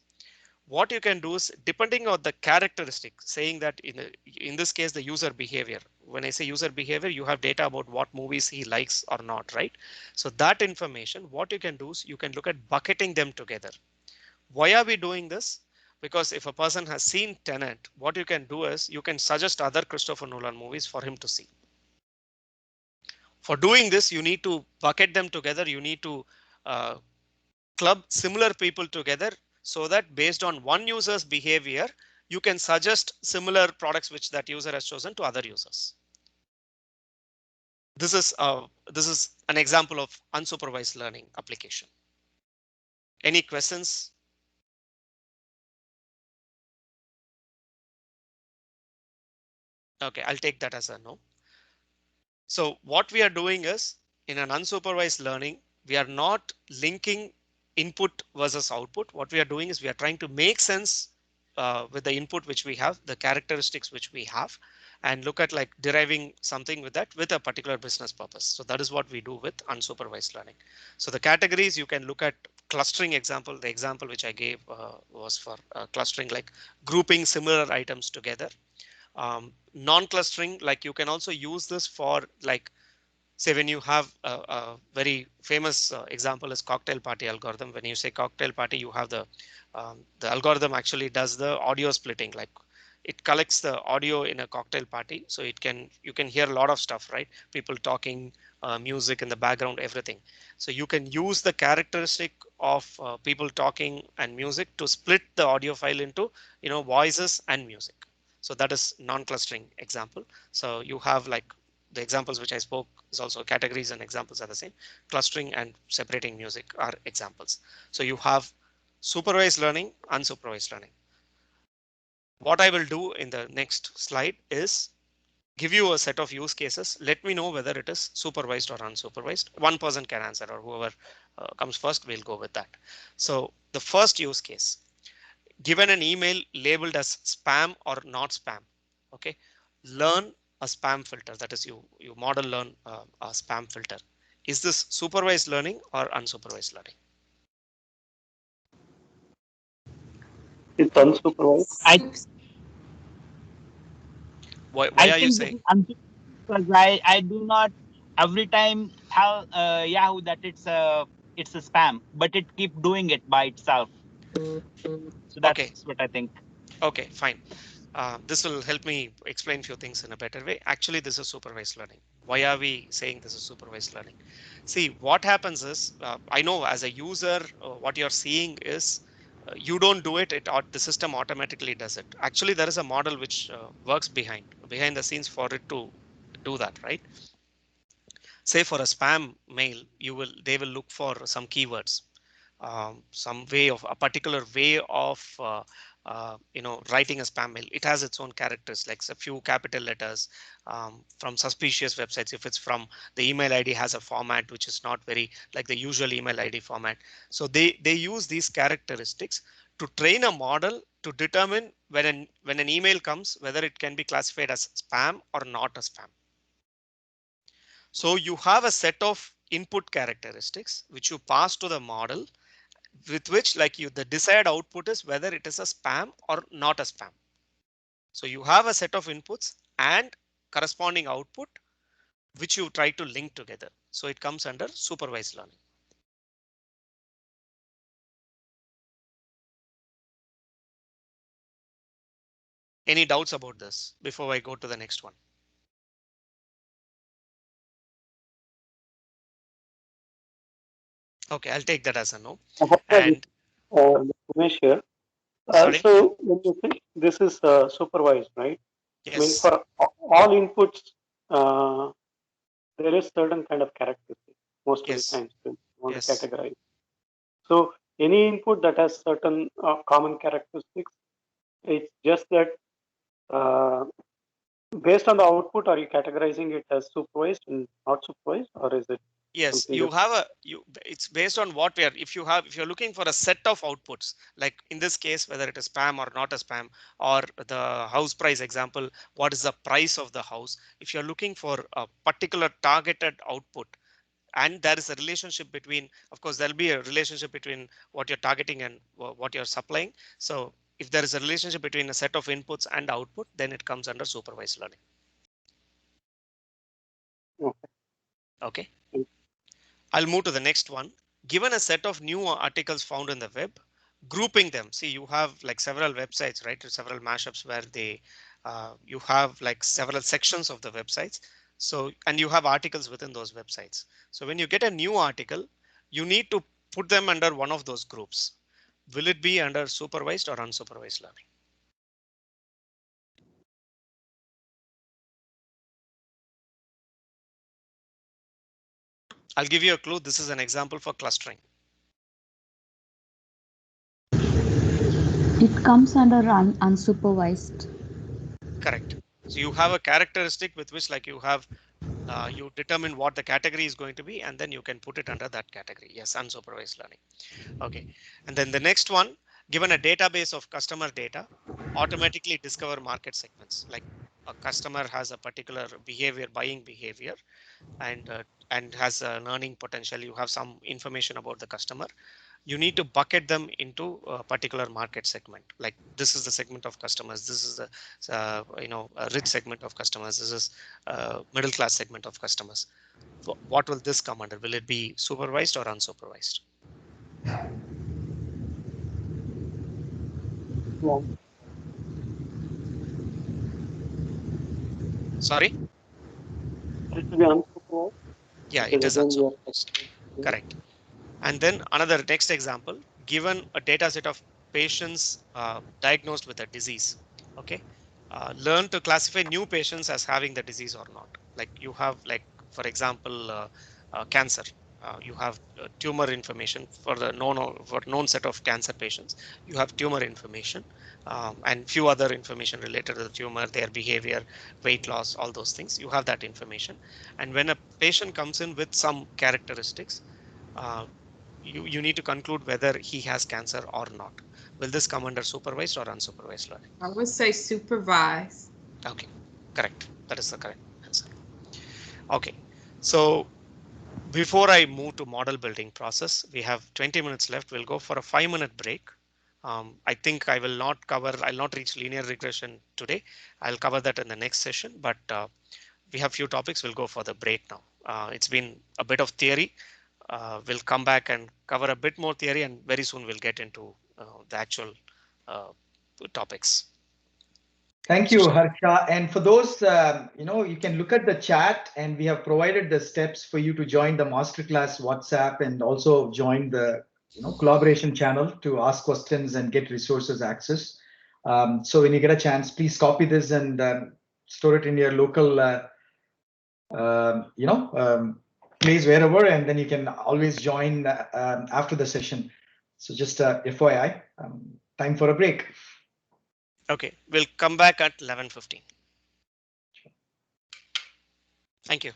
What you can do is, depending on the characteristic, saying that in this case the user behavior, when I say user behavior, you have data about what movies he likes or not, right? So that information, what you can do is you can look at bucketing them together. Why are we doing this? Because if a person has seen Tenet, what you can do is you can suggest other Christopher Nolan movies for him to see. For doing this, you need to bucket them together. You need to club similar people together, so that based on one user's behavior, you can suggest similar products which that user has chosen to other users. This is an example of unsupervised learning application. Any questions? Okay, I'll take that as a no. So what we are doing is, in an unsupervised learning, we are not linking input versus output. What we are doing is we are trying to make sense with the input which we have, the characteristics which we have, and look at like deriving something with that with a particular business purpose. So that is what we do with unsupervised learning. So the categories you can look at clustering example. The example which I gave was for clustering, like grouping similar items together. Non-clustering, like you can also use this for like, say when you have a very famous example is cocktail party algorithm. When you say cocktail party, you have the algorithm actually does the audio splitting, like it collects the audio in a cocktail party. So you can hear a lot of stuff, right? People talking, music in the background, everything. So you can use the characteristic of people talking and music to split the audio file into, voices and music. So that is non-clustering example. So you have like the examples which I spoke is also categories and examples are the same. Clustering and separating music are examples. So you have supervised learning, unsupervised learning. What I will do in the next slide is give you a set of use cases. Let me know whether it is supervised or unsupervised. One person can answer, or whoever comes first, we'll go with that. So the first use case, given an email labeled as spam or not spam. Okay, learn a spam filter. That is, you model learn a spam filter. Is this supervised learning or unsupervised learning? It's unsupervised. Why I are you think this is saying? because I do not every time tell Yahoo that it's a spam, but it keep doing it by itself. So that's Okay. what I think. Okay, fine. This will help me explain few things in a better way. Actually, this is supervised learning. Why are we saying this is supervised learning? See, what happens is, I know as a user, what you're seeing is you don't do it, the system automatically does it. Actually, there is a model which works behind the scenes for it to do that, right? Say for a spam mail, they will look for some keywords. Some way of a particular way of writing a spam mail. It has its own characters, like a few capital letters from suspicious websites. If it's from the email ID has a format which is not very like the usual email ID format. So they use these characteristics to train a model to determine when an email comes, whether it can be classified as spam or not a spam. So you have a set of input characteristics which you pass to the model, with which the desired output is whether it is a spam or not a spam. So you have a set of inputs and corresponding output which you try to link together. So it comes under supervised learning. Any doubts about this before I go to the next one? Okay, I'll take that as a no. And Umesh here. sorry. So when you say this is supervised, right? Yes. I mean, for all inputs, there is certain kind of characteristics most of the times when you want to categorize. So any input that has certain common characteristics, it's just that based on the output, are you categorizing it as supervised and not supervised, or is it? Yes, you have it's based on what we are, if you're looking for a set of outputs, like in this case, whether it is spam or not a spam, or the house price example, what is the price of the house? If you're looking for a particular targeted output, and there is a relationship between, of course, there'll be a relationship between what you're targeting and what you're supplying. So if there is a relationship between a set of inputs and output, then it comes under supervised learning. Okay. I'll move to the next one. Given a set of new articles found in the web, grouping them. See, you have like several websites, right? Several mashups where you have like several sections of the websites. So, and you have articles within those websites. So when you get a new article, you need to put them under one of those groups. Will it be under supervised or unsupervised learning? I'll give you a clue. This is an example for clustering. It comes under unsupervised. Correct. So you have a characteristic with which you have you determine what the category is going to be, and then you can put it under that category. Yes, unsupervised learning. Okay. And then the next one, given a database of customer data, automatically discover market segments. Like a customer has a particular behavior, buying behavior, and has an earning potential. You have some information about the customer. You need to bucket them into a particular market segment. Like this is the segment of customers. This is the a rich segment of customers. This is middle class segment of customers. What will this come under? Will it be supervised or unsupervised? Sorry. It will be unsupervised. Yeah, it is unsupervised. Correct. And then another next example, given a data set of patients diagnosed with a disease. Okay. Learn to classify new patients as having the disease or not. Like you have, like, for example, cancer. You have tumor information for the known set of cancer patients. You have tumor information and few other information related to the tumor, their behavior, weight loss, all those things. You have that information. And when a patient comes in with some characteristics, you need to conclude whether he has cancer or not. Will this come under supervised or unsupervised learning? I would say supervised. Okay, correct. That is the correct answer. Okay, so before I move to model building process, we have 20 minutes left. We'll go for a 5-minute break. I think I'll not reach linear regression today. I'll cover that in the next session, but we have few topics. We'll go for the break now. It's been a bit of theory. We'll come back and cover a bit more theory, and very soon we'll get into the actual topics. Thank you, Harsha. And for those, you can look at the chat, and we have provided the steps for you to join the MasterClass WhatsApp and also join the collaboration channel to ask questions and get resources access. So when you get a chance, please copy this and store it in your local, place wherever, and then you can always join after the session. So just FYI, time for a break. Okay, we'll come back at 11:15. Thank you.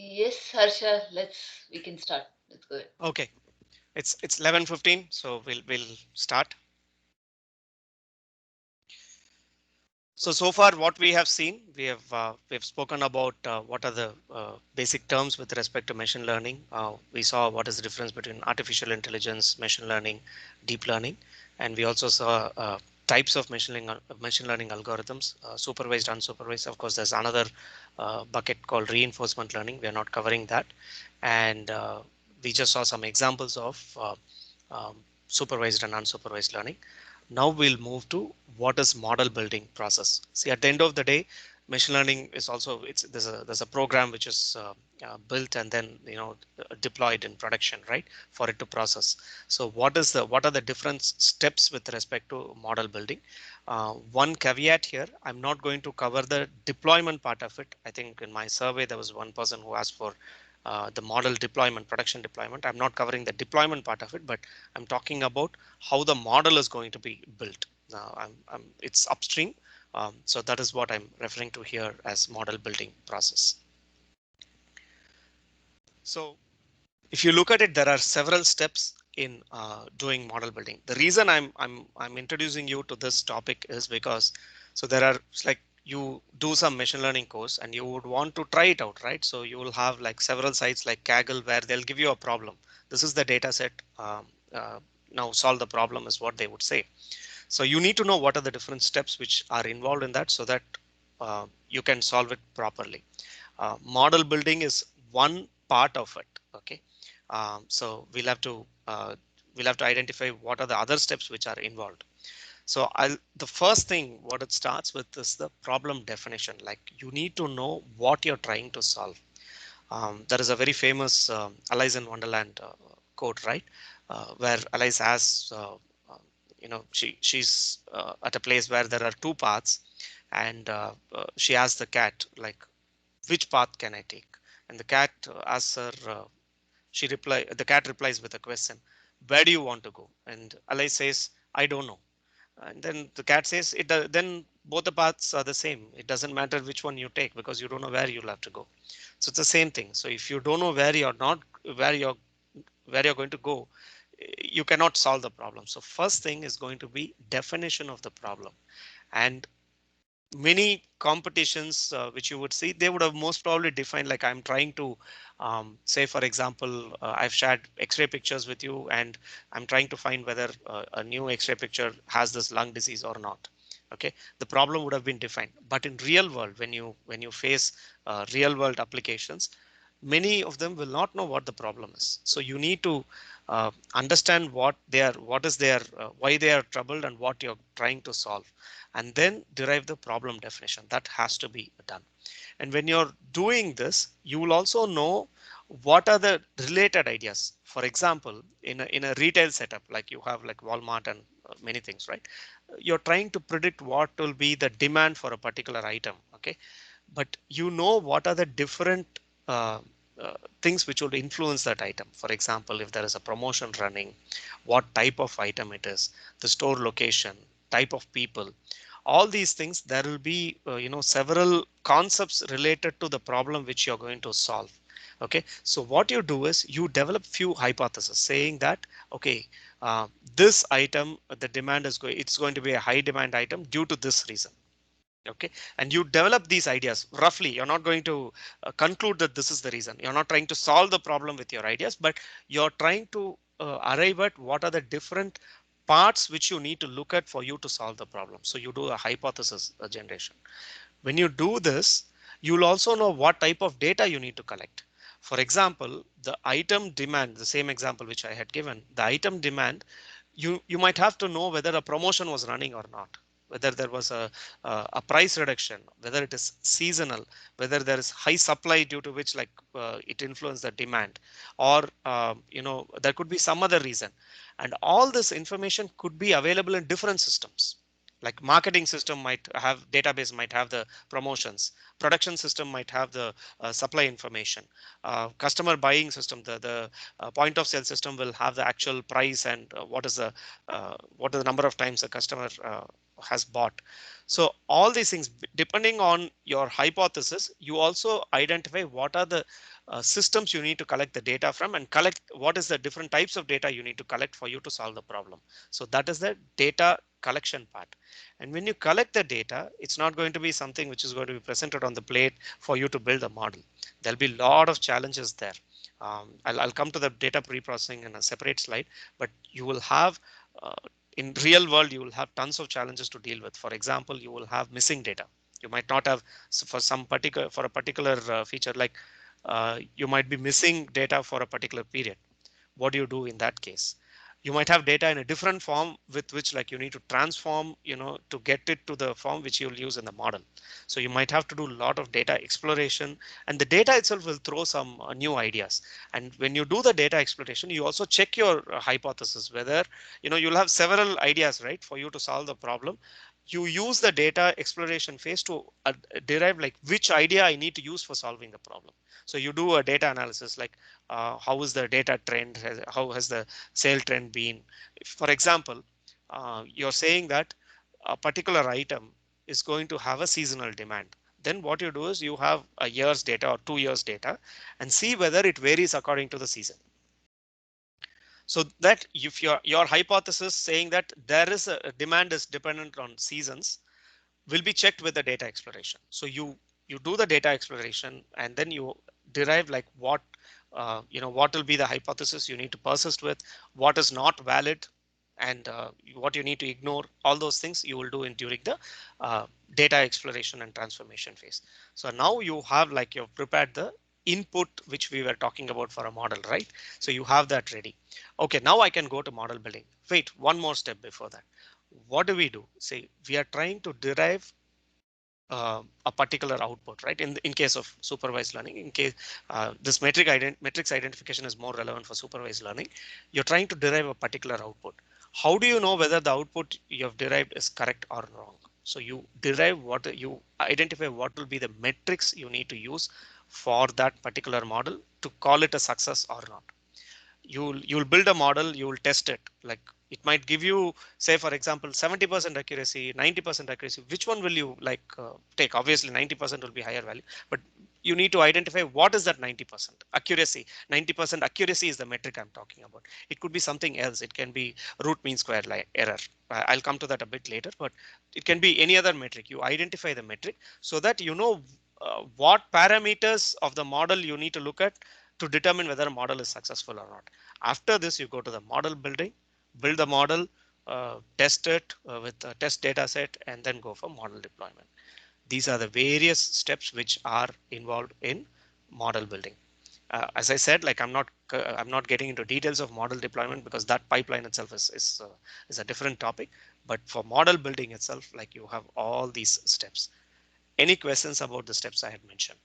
Yes, Harsha, we can start. Let's go ahead. Okay, it's 11:15, so we'll start. So far what we have seen, we've spoken about what are the basic terms with respect to machine learning. We saw what is the difference between artificial intelligence, machine learning, deep learning, and we also saw types of machine learning algorithms, supervised, unsupervised. Of course, there's another bucket called reinforcement learning. We are not covering that, and we just saw some examples of supervised and unsupervised learning. Now we'll move to what is model building process. See, at the end of the day, machine learning is also there's a program which is built and then deployed in production, right, for it to process. So what are the different steps with respect to model building? One caveat here, I'm not going to cover the deployment part of it. I think in my survey there was one person who asked for the model deployment, production deployment. I'm not covering the deployment part of it, but I'm talking about how the model is going to be built. Now it's upstream. So that is what I'm referring to here as model building process. So if you look at it, there are several steps in doing model building. The reason I'm introducing you to this topic is because there are like you do some machine learning course and you would want to try it out, right? So you will have like several sites like Kaggle where they'll give you a problem. This is the data set. Now solve the problem is what they would say. So you need to know what are the different steps which are involved in that so that you can solve it properly. Model building is one part of it. Okay, so we'll have to identify what are the other steps which are involved. So the first thing what it starts with is the problem definition. Like you need to know what you're trying to solve. There is a very famous Alice in Wonderland quote, right, where Alice asks, she's at a place where there are two paths, and she asks the cat, like, which path can I take? And the cat asks her, the cat replies with a question, where do you want to go? And Alice says, I don't know. And then the cat says, then both the paths are the same. It doesn't matter which one you take because you don't know where you'll have to go. So it's the same thing. So if you don't know where you're going to go, you cannot solve the problem. So first thing is going to be definition of the problem. And many competitions which you would see, they would have most probably defined, like I'm trying to say, for example, I've shared X-ray pictures with you and I'm trying to find whether a new X-ray picture has this lung disease or not. Okay, the problem would have been defined, but in real world, when you face real world applications, many of them will not know what the problem is. So you need to understand why they are troubled and what you're trying to solve, and then derive the problem definition. That has to be done. And when you're doing this, you will also know what are the related ideas. For example, in a retail setup, like you have like Walmart and many things, right? You're trying to predict what will be the demand for a particular item. Okay, but you know what are the different uh, things which will influence that item. For example, if there is a promotion running, what type of item it is, the store location, type of people, all these things, there will be several concepts related to the problem which you're going to solve. Okay, so what you do is you develop few hypotheses saying that, okay, this item, the demand is it's going to be a high demand item due to this reason. Okay, and you develop these ideas roughly. You're not going to conclude that this is the reason. You're not trying to solve the problem with your ideas, but you're trying to arrive at what are the different parts which you need to look at for you to solve the problem. So you do a hypothesis generation. When you do this, you'll also know what type of data you need to collect. For example, the item demand, the same example which I had given, the item demand, you might have to know whether a promotion was running or not, whether there was a price reduction, whether it is seasonal, whether there is high supply due to which it influenced the demand, or there could be some other reason. And all this information could be available in different systems. Like marketing system might have database, might have the promotions, production system might have the supply information, customer buying system, the point of sale system will have the actual price and what is the number of times the customer has bought. So all these things, depending on your hypothesis, you also identify what are the systems you need to collect the data from and collect what is the different types of data you need to collect for you to solve the problem. So that is the data collection part. And when you collect the data, it's not going to be something which is going to be presented on the plate for you to build a model. There'll be a lot of challenges there. I'll come to the data pre-processing in a separate slide, but you will have in real world, you will have tons of challenges to deal with. For example, you will have missing data. You might not have for a particular feature, like you might be missing data for a particular period. What do you do in that case? You might have data in a different form with which like you need to transform, to get it to the form which you'll use in the model. So you might have to do a lot of data exploration, and the data itself will throw some new ideas. And when you do the data exploration, you also check your hypothesis, whether, you'll have several ideas, right, for you to solve the problem. You use the data exploration phase to derive like which idea I need to use for solving the problem. So you do a data analysis, like how is the data trend, how has the sale trend been. For example, you're saying that a particular item is going to have a seasonal demand. Then what you do is you have a year's data or 2 years data and see whether it varies according to the season. So that if your hypothesis saying that there is a demand is dependent on seasons will be checked with the data exploration. So you do the data exploration and then you derive like what what will be the hypothesis you need to persist with, what is not valid, and what you need to ignore. All those things you will do during the data exploration and transformation phase. So now you have like you've prepared the input which we were talking about for a model, right? So you have that ready. Okay, now I can go to model building. Wait, one more step before that. What do? Say we are trying to derive a particular output, right? In case of supervised learning, in case this matrix identification is more relevant for supervised learning, you're trying to derive a particular output. How do you know whether the output you have derived is correct or wrong? So you identify what will be the metrics you need to use for that particular model to call it a success or not. You'll build a model, you will test it. Like it might give you, say for example, 70% accuracy, 90% accuracy. Which one will you take? Obviously 90% will be higher value, but you need to identify what is that 90% accuracy. 90% accuracy is the metric I'm talking about. It could be something else. It can be root mean square error. I'll come to that a bit later, but it can be any other metric. You identify the metric so that you know what parameters of the model you need to look at to determine whether a model is successful or not. After this, you go to the model building, build the model, test it with a test data set, and then go for model deployment. These are the various steps which are involved in model building. As I said, like I'm not getting into details of model deployment because that pipeline itself is a different topic. But for model building itself, like you have all these steps. Any questions about the steps I had mentioned?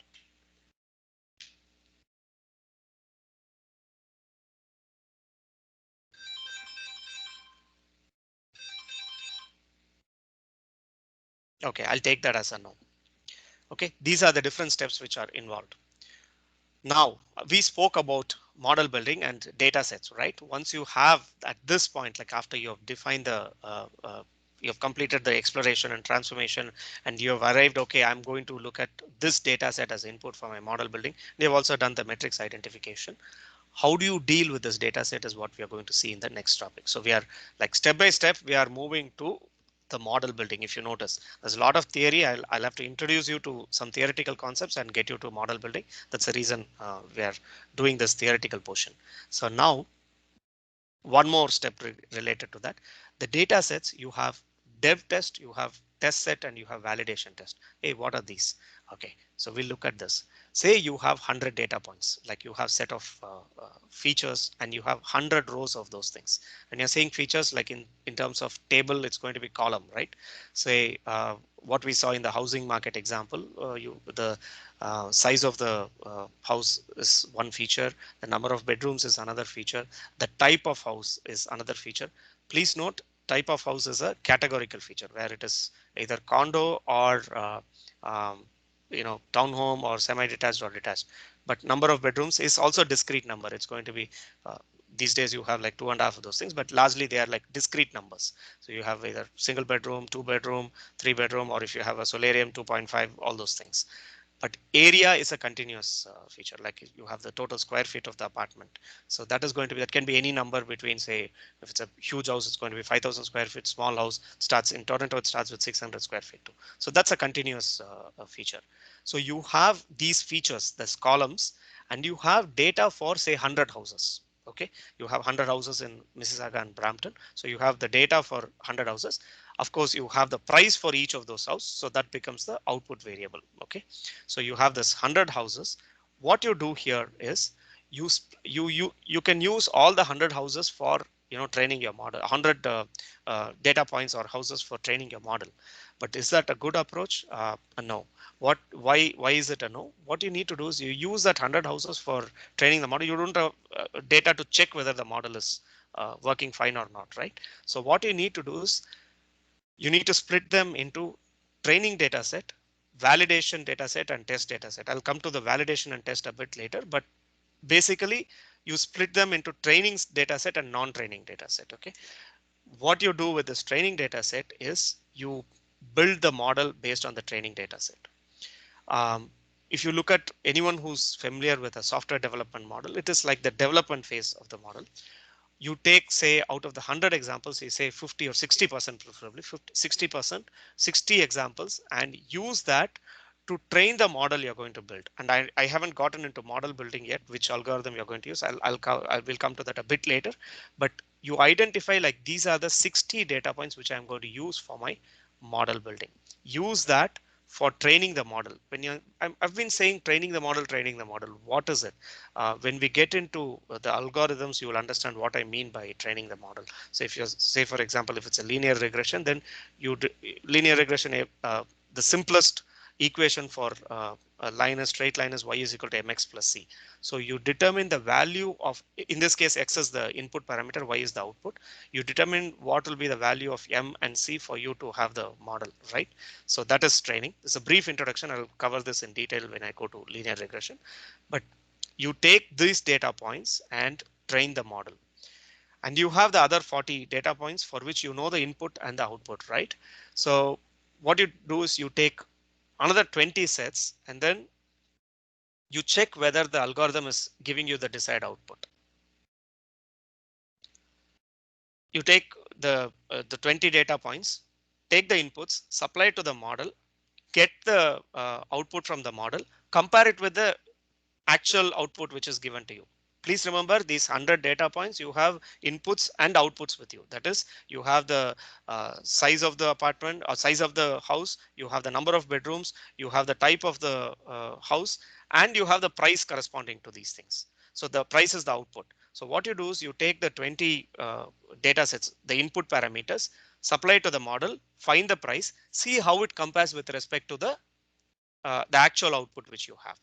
Okay, I'll take that as a no. Okay, these are the different steps which are involved. Now we spoke about model building and data sets, right? Once you have at this point, like after you have defined the you have completed the exploration and transformation and you have arrived, okay, I'm going to look at this data set as input for my model building. They've also done the metrics identification. How do you deal with this data set is what we are going to see in the next topic. So we are like step by step, we are moving to the model building. If you notice, there's a lot of theory. I'll have to introduce you to some theoretical concepts and get you to model building. That's the reason we are doing this theoretical portion. So now one more step related to that. The data sets, you have dev test, you have test set, and you have validation test. Hey, what are these? Okay, so we'll look at this. Say you have 100 data points, like you have set of features and you have 100 rows of those things. And you're saying features like in terms of table, it's going to be column, right? Say what we saw in the housing market example, the size of the house is one feature. The number of bedrooms is another feature. The type of house is another feature. Please note, type of house is a categorical feature where it is either condo or townhome or semi-detached or detached. But number of bedrooms is also a discrete number. It's going to be these days you have like 2.5 of those things, but largely they are like discrete numbers. So you have either single bedroom, 2 bedroom, 3 bedroom, or if you have a solarium 2.5, all those things. But area is a continuous feature, like you have the total square feet of the apartment. So that is going to be, that can be any number between, say, if it's a huge house, it's going to be 5,000 square feet. Small house starts in Toronto, it starts with 600 square feet too. So that's a continuous feature. So you have these features, this columns, and you have data for, say, 100 houses. Okay, you have 100 houses in Mississauga and Brampton. So you have the data for 100 houses. Of course, you have the price for each of those houses. So that becomes the output variable. Okay, so you have this 100 houses. What you do here is you can use all the 100 houses for training your model, 100 data points or houses for training your model. But is that a good approach? No. Why is it a no? What you need to do is you use that 100 houses for training the model. You don't have data to check whether the model is working fine or not, right? So what you need to do is you need to split them into training data set, validation data set, and test data set. I'll come to the validation and test a bit later, but basically you split them into training data set and non-training data set. Okay, what you do with this training data set is you build the model based on the training data set. If you look at anyone who's familiar with a software development model, it is like the development phase of the model. You take, say, out of the 100 examples, you say 50 or 60%, preferably 60%, 60 examples, and use that to train the model you're going to build. And I haven't gotten into model building yet, which algorithm you're going to use. I will come to that a bit later, but you identify like these are the 60 data points which I'm going to use for my model building. Use that for training the model. When I've been saying training the model. What is it? When we get into the algorithms, you will understand what I mean by training the model. So if you say, for example, if it's a linear regression, then linear regression, the simplest equation for a straight line is y is equal to mx plus c. So you determine the value of, in this case, x is the input parameter, y is the output. You determine what will be the value of m and c for you to have the model, right? So that is training. It's a brief introduction. I'll cover this in detail when I go to linear regression. But you take these data points and train the model. And you have the other 40 data points for which you know the input and the output, right? So what you do is you take another 20 sets and then you check whether the algorithm is giving you the desired output. You take the 20 data points, take the inputs, supply it to the model, get the output from the model, compare it with the actual output which is given to you. Please remember these 100 data points, you have inputs and outputs with you. That is, you have the size of the apartment or size of the house, you have the number of bedrooms, you have the type of the house, and you have the price corresponding to these things. So the price is the output. So what you do is you take the 20 data sets, the input parameters, supply it to the model, find the price, see how it compares with respect to the actual output which you have.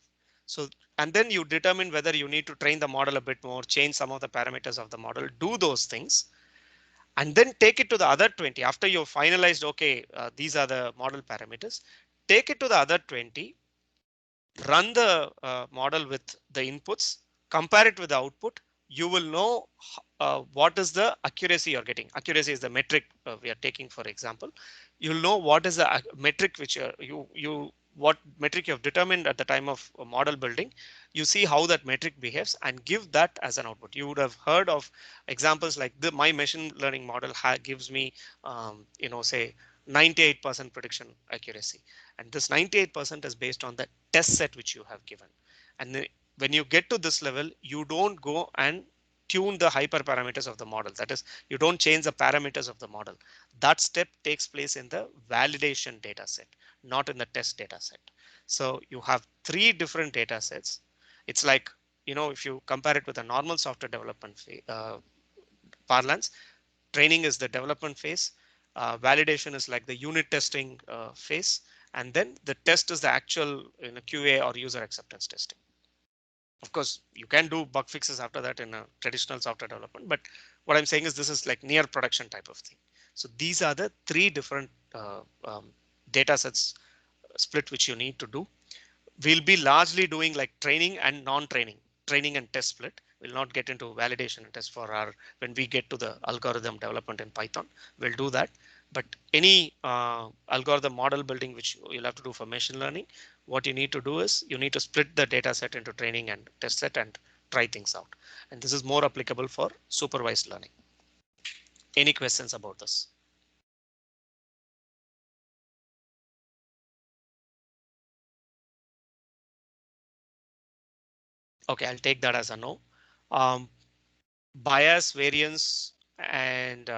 So, and then you determine whether you need to train the model a bit more, change some of the parameters of the model, do those things, and then take it to the other 20 after you've finalized, okay, these are the model parameters, take it to the other 20, run the model with the inputs, compare it with the output. You will know what is the accuracy you're getting. Accuracy is the metric we are taking, for example. You'll know what is the metric which what metric you have determined at the time of model building. You see how that metric behaves and give that as an output. You would have heard of examples like my machine learning model gives me, say 98% prediction accuracy. And this 98% is based on the test set which you have given. And when you get to this level, you don't go and tune the hyperparameters of the model. That is, you don't change the parameters of the model. That step takes place in the validation data set, not in the test data set. So you have 3 different data sets. It's like, if you compare it with a normal software development parlance, training is the development phase. Validation is like the unit testing phase. And then the test is the actual QA or user acceptance testing. Of course, you can do bug fixes after that in a traditional software development, but what I'm saying is this is like near production type of thing. So these are the 3 different data sets split which you need to do. We'll be largely doing like training and non-training, training and test split. We'll not get into validation and test when we get to the algorithm development in Python. We'll do that. But any algorithm model building which you'll have to do for machine learning, what you need to do is you need to split the data set into training and test set and try things out. And this is more applicable for supervised learning. Any questions about this? Okay, I'll take that as a no. Bias, variance, and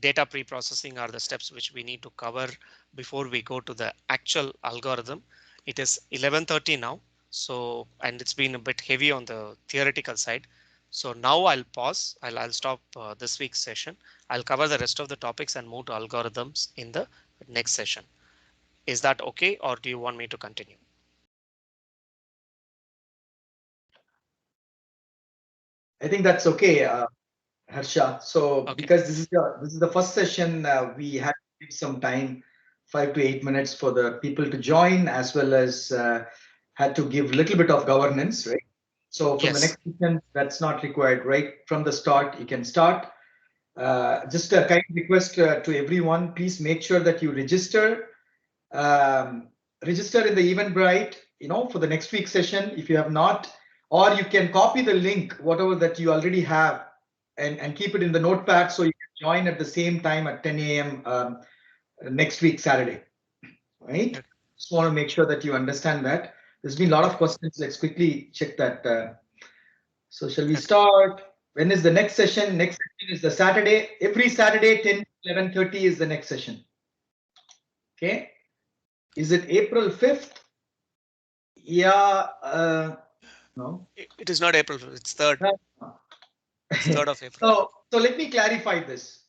data pre-processing are the steps which we need to cover before we go to the actual algorithm. It is 11:30 now, so and it's been a bit heavy on the theoretical side. So now I'll pause. I'll stop this week's session. I'll cover the rest of the topics and move to algorithms in the next session. Is that okay, or do you want me to continue? I think that's okay, Harsha. So Okay. because this is the first session, we had to give some time, 5 to 8 minutes for the people to join, as well as had to give a little bit of governance, right? So from the Yes. next session, that's not required, right? From the start, you can start. Just a kind request to everyone, please make sure that you register. Register in the Eventbrite, for the next week's session if you have not, or you can copy the link, whatever that you already have, and keep it in the notepad so you can join at the same time at 10 a.m. Next week, Saturday, right? Okay. Just want to make sure that you understand that. There's been a lot of questions. Let's quickly check that. So shall we start? When is the next session? Next session is the Saturday. Every Saturday, 10 to 11:30 is the next session. Okay. Is it April 5th? Yeah. No. It is not April. It's 3rd. It's 3rd of April. So let me clarify this.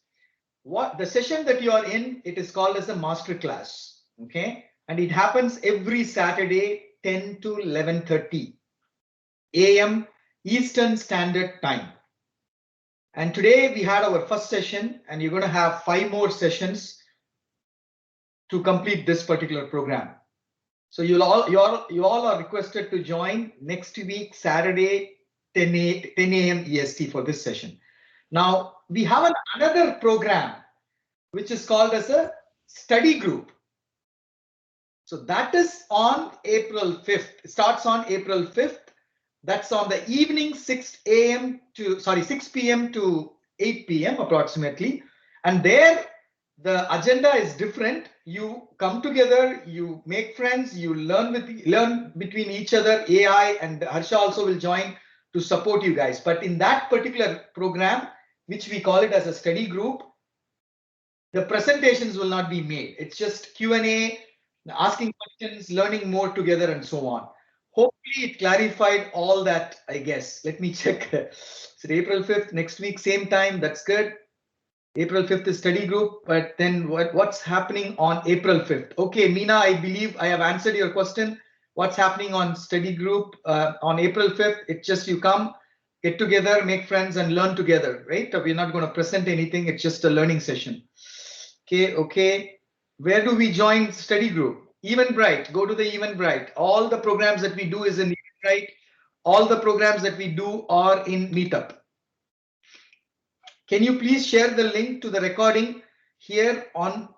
What the session that you are in, it is called as a MasterClass. Okay. And it happens every Saturday, 10 to 11:30 a.m. Eastern Standard Time. And today we had our first session, and you're going to have 5 more sessions to complete this particular program. So you all are requested to join next week, Saturday, 10 a.m. EST for this session. Now we have another program which is called as a study group. So that is on April 5th. It starts on April 5th. That's on the evening 6 p.m. to 8 p.m. approximately. And there the agenda is different. You come together, you make friends, you learn between each other. AI and Harsha also will join to support you guys. But in that particular program, which we call it as a study group, the presentations will not be made. It's just Q&A, asking questions, learning more together, and so on. Hopefully it clarified all that, I guess. Let me check. So April 5th, next week, same time. That's good. April 5th is study group, but then what's happening on April 5th? Okay, Meena, I believe I have answered your question. What's happening on study group on April 5th? It's just you come, get together, make friends, and learn together, right? We're not going to present anything. It's just a learning session. Okay. Where do we join study group? Eventbrite. Go to the Eventbrite. All the programs that we do is in Eventbrite. All the programs that we do are in Meetup. Can you please share the link to the recording here on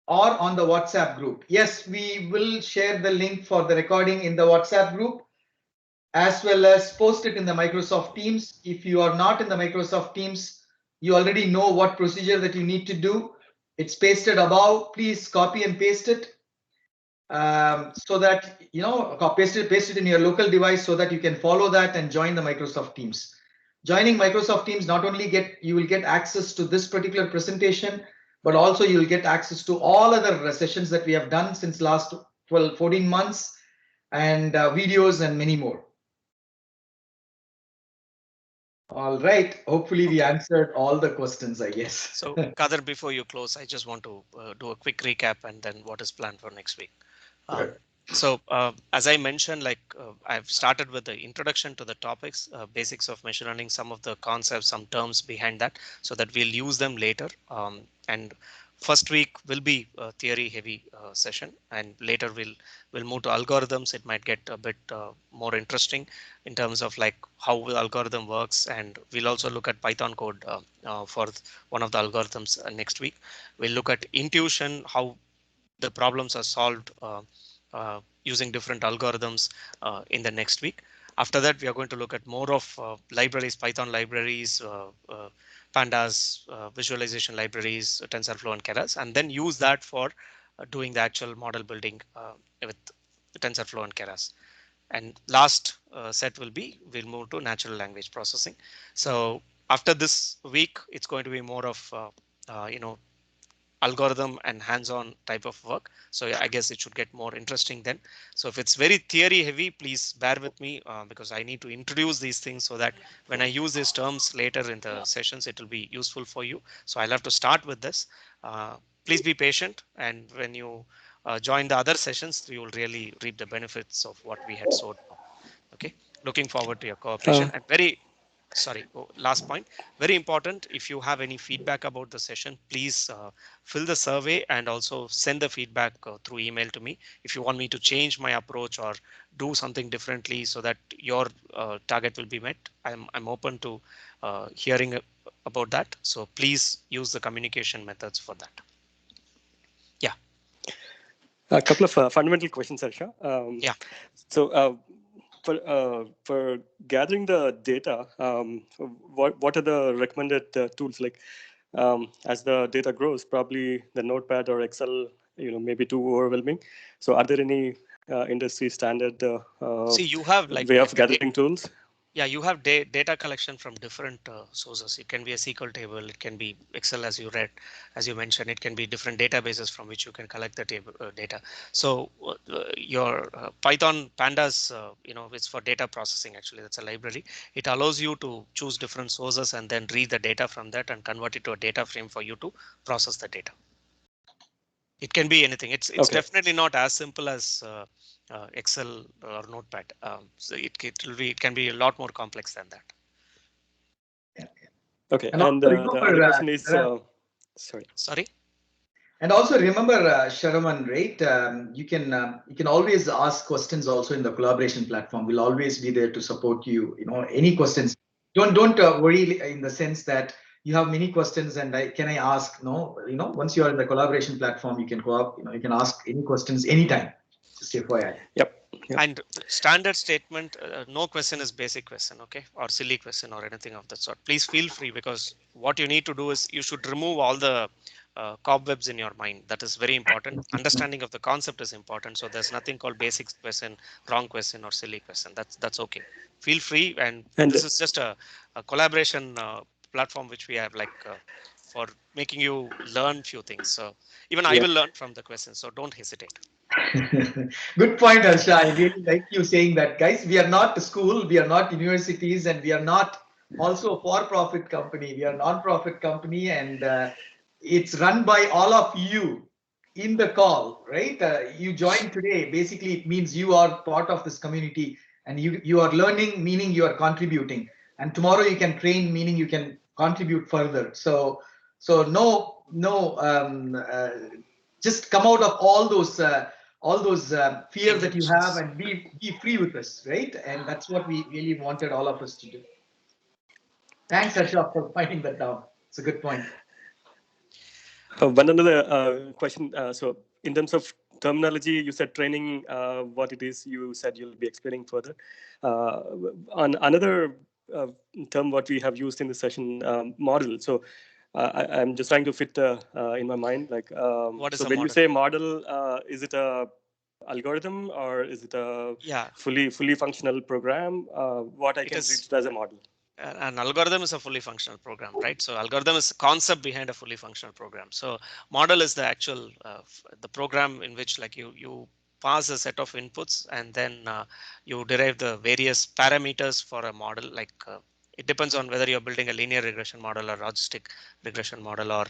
the WhatsApp group? Yes, we will share the link for the recording in the WhatsApp group, as well as post it in the Microsoft Teams. If you are not in the Microsoft Teams, you already know what procedure that you need to do. It's pasted above. Please copy and paste it so that paste it in your local device so that you can follow that and join the Microsoft Teams. Joining Microsoft Teams, not only you will get access to this particular presentation, but also you will get access to all other sessions that we have done since last 14 months and videos and many more. All right. Hopefully we answered all the questions, I guess. So Kader, before you close, I just want to do a quick recap and then what is planned for next week. So as I mentioned, I've started with the introduction to the topics, basics of machine learning, some of the concepts, some terms behind that, so that we'll use them later. And first week will be a theory heavy session, and later we'll move to algorithms. It might get a bit more interesting in terms of like how the algorithm works, and we'll also look at Python code for one of the algorithms next week. We'll look at intuition, how the problems are solved using different algorithms in the next week. After that, we are going to look at more of libraries, Python libraries, pandas, visualization libraries, TensorFlow and Keras, and then use that for doing the actual model building with TensorFlow and Keras. And last set will be, we'll move to natural language processing. So after this week, it's going to be more of, algorithm and hands-on type of work. So I guess it should get more interesting then. So if it's very theory heavy, please bear with me because I need to introduce these things so that when I use these terms later in the sessions, it will be useful for you. So I'll have to start with this. Please be patient, and when you join the other sessions, you will really reap the benefits of what we had sowed. Okay, looking forward to your cooperation. And last point, very important. If you have any feedback about the session, please fill the survey and also send the feedback through email to me. If you want me to change my approach or do something differently so that your target will be met, I'm open to hearing about that. So please use the communication methods for that. Yeah. A couple of fundamental questions, Harsha. Yeah. So for gathering the data, what are the recommended tools? Like as the data grows, probably the Notepad or Excel, may be too overwhelming. So are there any industry standard See, you have like way of gathering tools? Yeah, you have data collection from different sources. It can be a SQL table, it can be Excel, as you mentioned, it can be different databases from which you can collect the table data. So your Python pandas, it's for data processing. Actually, that's a library. It allows you to choose different sources and then read the data from that and convert it to a data frame for you to process the data. It can be anything. It's okay. Definitely not as simple as Excel or Notepad. So it can be a lot more complex than that. Yeah. Okay, and the other question is sorry. And also remember, Sharaman, right? You can always ask questions also in the collaboration platform. We'll always be there to support you. Any questions. Don't worry in the sense that you have many questions and can I ask? No, once you are in the collaboration platform, you can go up. You can ask any questions anytime. Just FYI. Yep. And standard statement, no question is basic question, okay, or silly question or anything of that sort. Please feel free, because what you need to do is you should remove all the cobwebs in your mind. That is very important. Understanding of the concept is important. So there's nothing called basic question, wrong question, or silly question. That's okay. Feel free, and this is just a collaboration platform which we have for making you learn few things. So even I will learn from the questions. So don't hesitate. Good point, Harsha. I really like you saying that, guys. We are not a school, we are not universities, and we are not also a for-profit company. We are a non-profit company, and it's run by all of you in the call, right? You joined today. Basically, it means you are part of this community, and you are learning, meaning you are contributing. And tomorrow you can train, meaning you can contribute further. So just come out of all those fear that you have and be free with us, right? And that's what we really wanted all of us to do. Thanks, Harsha, for pointing that down. It's a good point. One another question. So in terms of terminology, you said training, what it is, you said you'll be explaining further. On another term, what we have used in the session, model. So I'm just trying to fit in my mind, like, what is so a when model? you say model, is it a algorithm or is it a fully functional program? What I can read as a model? An algorithm is a fully functional program, right? So algorithm is the concept behind a fully functional program. So model is the actual the program in which you pass a set of inputs and then you derive the various parameters for a model. It depends on whether you're building a linear regression model or logistic regression model or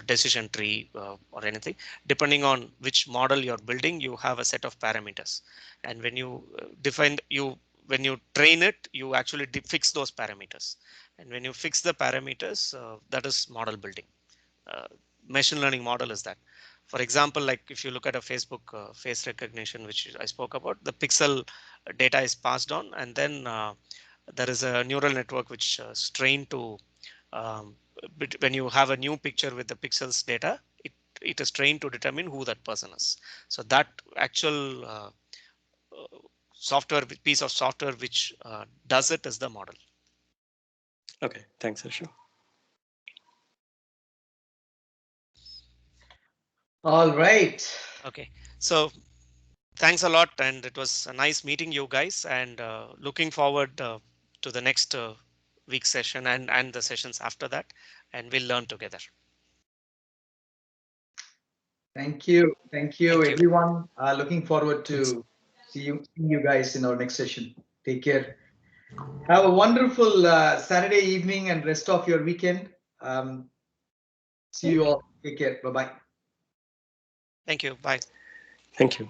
decision tree or anything. Depending on which model you're building, you have a set of parameters, and when you when you train it, you actually fix those parameters. And when you fix the parameters, that is model building. machine learning model is that. For example, like if you look at a Facebook face recognition, which I spoke about, the pixel data is passed on, and then there is a neural network which is trained to when you have a new picture with the pixels data, it is trained to determine who that person is. So that actual software piece of software which does it is the model. Okay, thanks, Harsha. All right. Okay, so thanks a lot, and it was a nice meeting you guys, and looking forward to the next week session and the sessions after that, and we'll learn together. Thank you. Thank you, everyone. Looking forward to see you guys in our next session. Take care. Have a wonderful Saturday evening and rest of your weekend. See you all. Take care. Bye-bye. Thank you. Bye. Thank you.